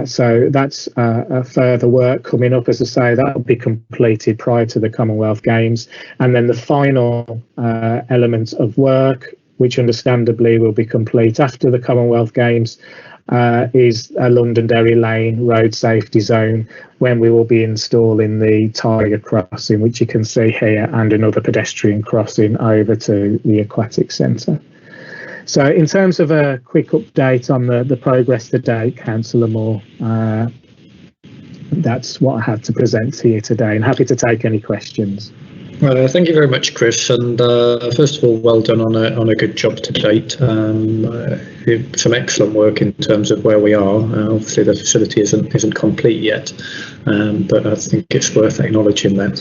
So that's a further work coming up. As I say, that will be completed prior to the Commonwealth Games. And then the final element of work, which understandably will be complete after the Commonwealth Games, is a Londonderry Lane road safety zone, when we will be installing the Tiger crossing, which you can see here, and another pedestrian crossing over to the aquatic centre. So in terms of a quick update on the progress to date, Councillor Moore, that's what I have to present to you today, and happy to take any questions.
Thank you very much, Chris. And first of all, well done on a good job to date. Some excellent work in terms of where we are. Obviously, the facility isn't complete yet, but I think it's worth acknowledging that.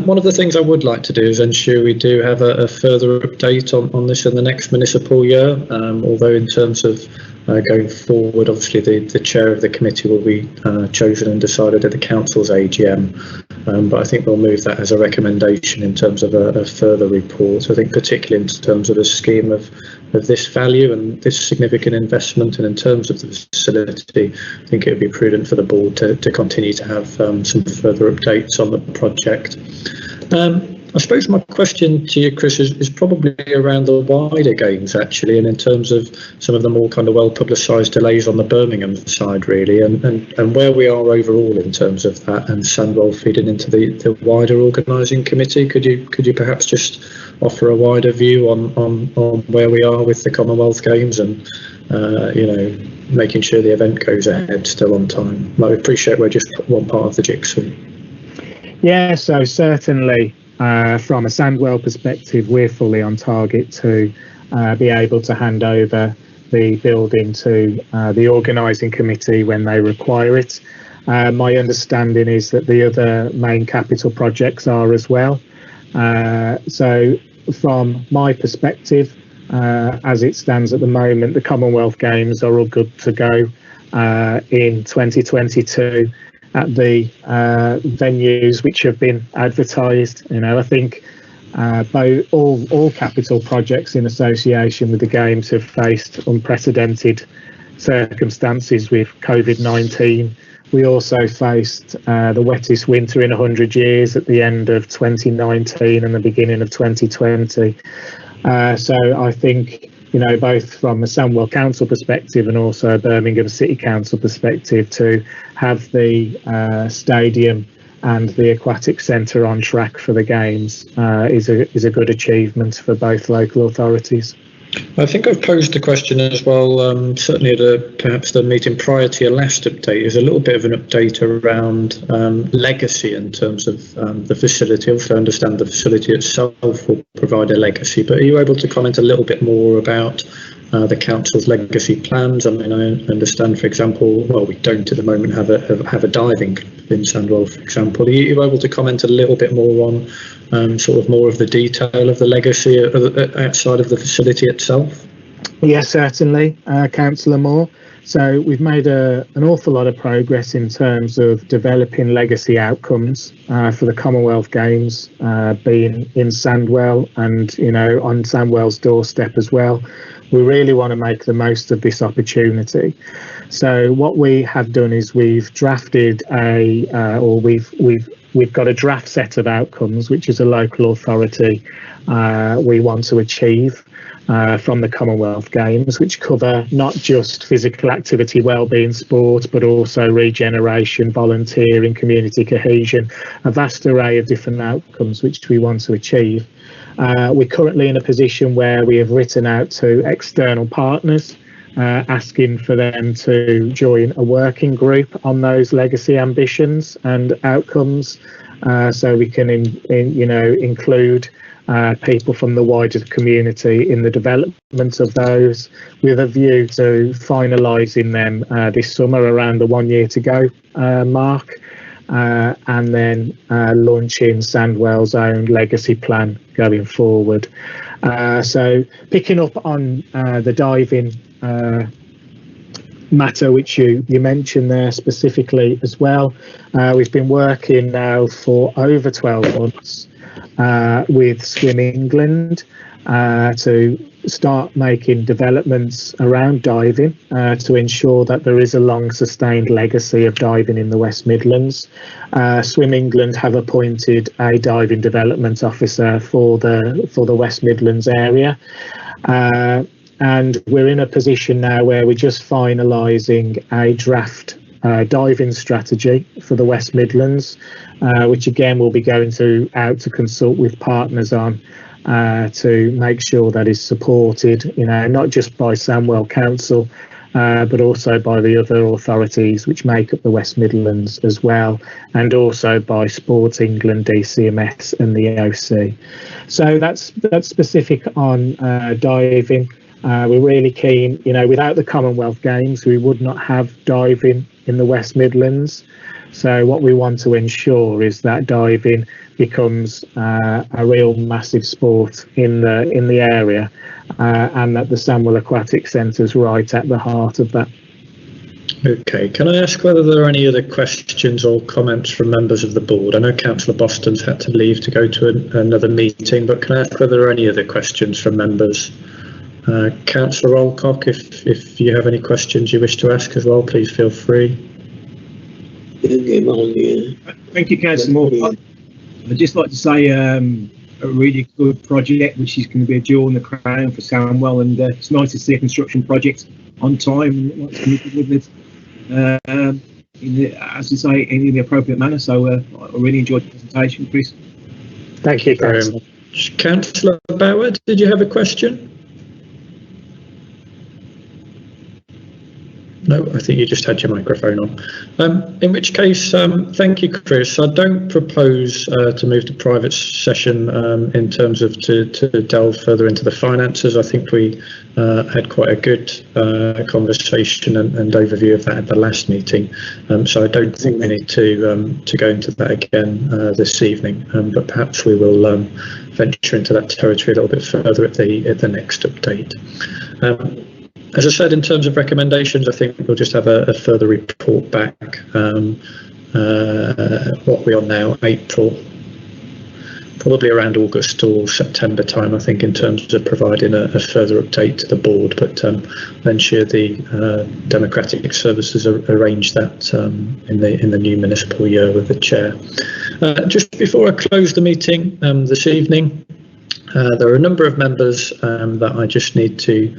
One of the things I would like to do is ensure we do have a further update on this in the next municipal year. Although in terms of going forward, obviously the chair of the committee will be chosen and decided at the council's AGM, but I think we'll move that as a recommendation in terms of a further report. I think particularly in terms of a scheme of this value and this significant investment, and in terms of the facility, I think it would be prudent for the board to continue to have some further updates on the project. I suppose my question to you, Chris, is probably around the wider games, actually, and in terms of some of the more kind of well-publicised delays on the Birmingham side, really, and where we are overall in terms of that, and Sandwell feeding into the wider organising committee. Could you perhaps just offer a wider view on where we are with the Commonwealth Games and making sure the event goes ahead still on time? I appreciate we're just one part of the jigsaw.
Yeah, so certainly. From a Sandwell perspective, we're fully on target to be able to hand over the building to the organising committee when they require it. My understanding is that the other main capital projects are as well. So from my perspective, as it stands at the moment, the Commonwealth Games are all good to go in 2022. At the venues which have been advertised. I think all capital projects in association with the Games have faced unprecedented circumstances with COVID-19. We also faced the wettest winter in 100 years at the end of 2019 and the beginning of 2020. So I think, both from a Sandwell Council perspective and also a Birmingham City Council perspective, to have the stadium and the aquatic centre on track for the Games is a good achievement for both local authorities.
I think I've posed the question as well, certainly at perhaps the meeting prior to your last update, is a little bit of an update around legacy in terms of the facility. Also, I understand the facility itself will provide a legacy, but are you able to comment a little bit more about the council's legacy plans. I mean, I understand, for example, well, we don't at the moment have a diving club in Sandwell, for example. Are you able to comment a little bit more on sort of more of the detail of the legacy outside of the facility itself?
Yes, certainly, Councillor Moore. So we've made an awful lot of progress in terms of developing legacy outcomes for the Commonwealth Games, being in Sandwell and, you know, on Sandwell's doorstep as well. We really want to make the most of this opportunity. So what we have done is we've drafted we've got a draft set of outcomes, which is a local authority we want to achieve from the Commonwealth Games, which cover not just physical activity, wellbeing, sport, but also regeneration, volunteering, community cohesion, a vast array of different outcomes which we want to achieve. We're currently in a position where we have written out to external partners, asking for them to join a working group on those legacy ambitions and outcomes, so we can include people from the wider community in the development of those, with a view to finalising them this summer around the 1 year to go mark, and then launching Sandwell's own legacy plan going forward. So picking up on the diving matter which you mentioned there specifically as well, we've been working now for over 12 months with Swim England to start making developments around diving to ensure that there is a long sustained legacy of diving in the West Midlands. Swim England have appointed a diving development officer for the West Midlands area, and we're in a position now where we're just finalising a draft diving strategy for the West Midlands, which again we'll be going out to consult with partners on, to make sure that is supported, you know, not just by Sandwell Council, but also by the other authorities which make up the West Midlands as well, and also by Sport England, DCMS and the OC. So that's specific on diving. We're really keen, you know, without the Commonwealth Games, we would not have diving in the West Midlands. So what we want to ensure is that diving becomes a real massive sport in the area, and that the Sandwell Aquatic Centre is right at the heart of that.
Okay, can I ask whether there are any other questions or comments from members of the board? I know Councillor Boston's had to leave to go to another meeting, but can I ask whether there are any other questions from members? Councillor Alcock, if you have any questions you wish to ask as well, please feel free.
Thank you, Councillor Moore. I'd just like to say a really good project, which is going to be a jewel in the crown for Sandwell, and it's nice to see a construction project on time and it's going to be delivered, as you say, in the appropriate manner. So I really enjoyed the presentation, Chris.
Thank you, Councillor.
Councillor Bauer, did you have a question? No, I think you just had your microphone on. In which case, thank you, Chris. I don't propose to move to private session in terms of to delve further into the finances. I think we had quite a good conversation and overview of that at the last meeting. So I don't think we need to go into that again this evening. But perhaps we will venture into that territory a little bit further at the next update. As I said, in terms of recommendations, I think we'll just have a further report back. What we are now, April, probably around August or September time, I think, in terms of providing a further update to the board. But then sure, the Democratic Services arrange that in the new municipal year with the chair. Just before I close the meeting this evening, there are a number of members that I just need to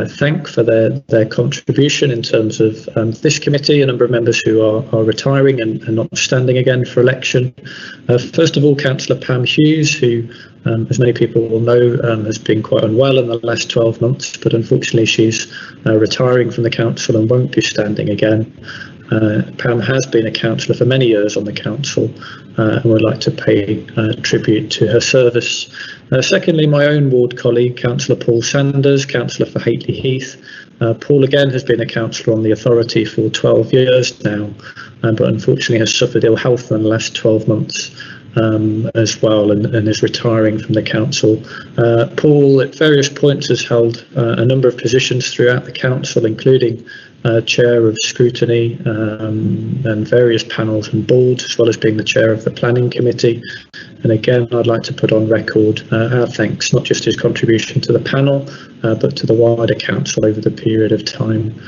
thank for their contribution in terms of this committee, a number of members who are retiring and not standing again for election. First of all, Councillor Pam Hughes, who, as many people will know, has been quite unwell in the last 12 months, but unfortunately she's retiring from the council and won't be standing again. Pam has been a councillor for many years on the council, and would like to pay tribute to her service. Secondly, my own ward colleague, Councillor Paul Sanders, councillor for Hateley Heath. Paul again has been a councillor on the authority for 12 years now, but unfortunately has suffered ill health in the last 12 months as well, and is retiring from the council. Paul at various points has held a number of positions throughout the council, including chair of scrutiny and various panels and boards, as well as being the chair of the planning committee. And again, I'd like to put on record our thanks, not just his contribution to the panel, but to the wider council over the period of time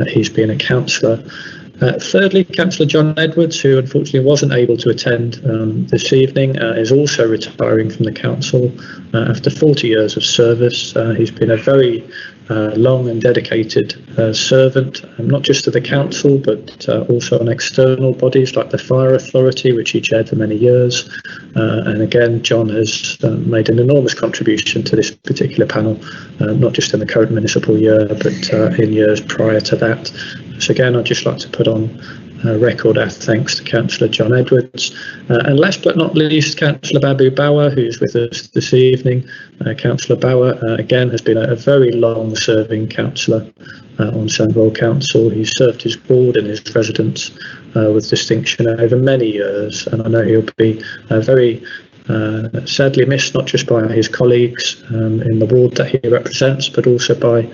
he's been a councillor. Thirdly, Councillor John Edwards, who unfortunately wasn't able to attend this evening, is also retiring from the council after 40 years of service. He's been a very long and dedicated servant, not just to the council, but also on external bodies like the Fire Authority, which he chaired for many years. And again, John has made an enormous contribution to this particular panel, not just in the current municipal year, but in years prior to that. So again, I'd just like to put on record our thanks to Councillor John Edwards. And last but not least, Councillor Babu Bauer, who's with us this evening. Councillor Bauer, again, has been a very long-serving councillor on Sandwell Council. He's served his ward and his residents with distinction over many years, and I know he'll be very sadly missed, not just by his colleagues in the ward that he represents, but also by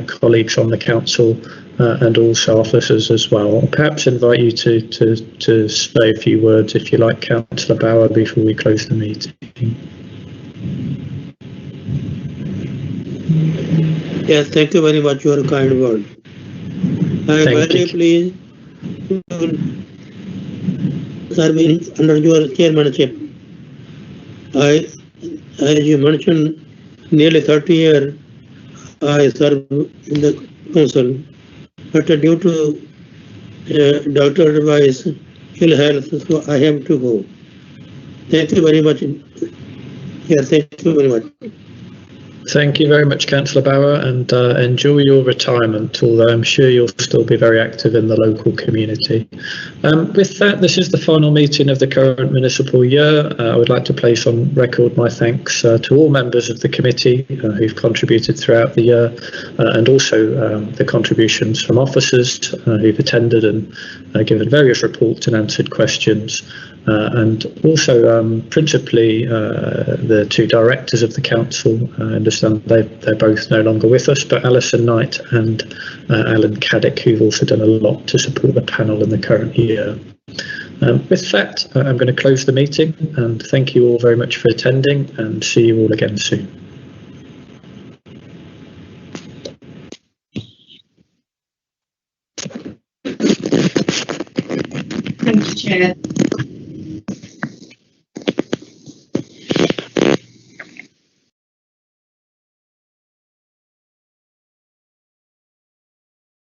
colleagues on the council and also officers as well. I'll perhaps invite you to say a few words, if you like, Councillor Bauer, before we close the meeting.
Yes, thank you very much for your kind word. I am very pleased to serve under your chairmanship. As you mentioned, nearly 30 years I served in the council, but due to doctor advice, ill health, so I have to go. Thank you very much. Yeah, thank you very much.
Thank you very much, Councillor Bauer, and enjoy your retirement, although I'm sure you'll still be very active in the local community. With that, this is the final meeting of the current municipal year. I would like to place on record my thanks to all members of the committee who've contributed throughout the year, and also the contributions from officers who've attended and given various reports and answered questions. And also principally the two directors of the council. I understand they're both no longer with us, but Alison Knight and Alan Caddick, who've also done a lot to support the panel in the current year. With that, I'm going to close the meeting, and thank you all very much for attending, and see you all again soon.
Thank you, Chair.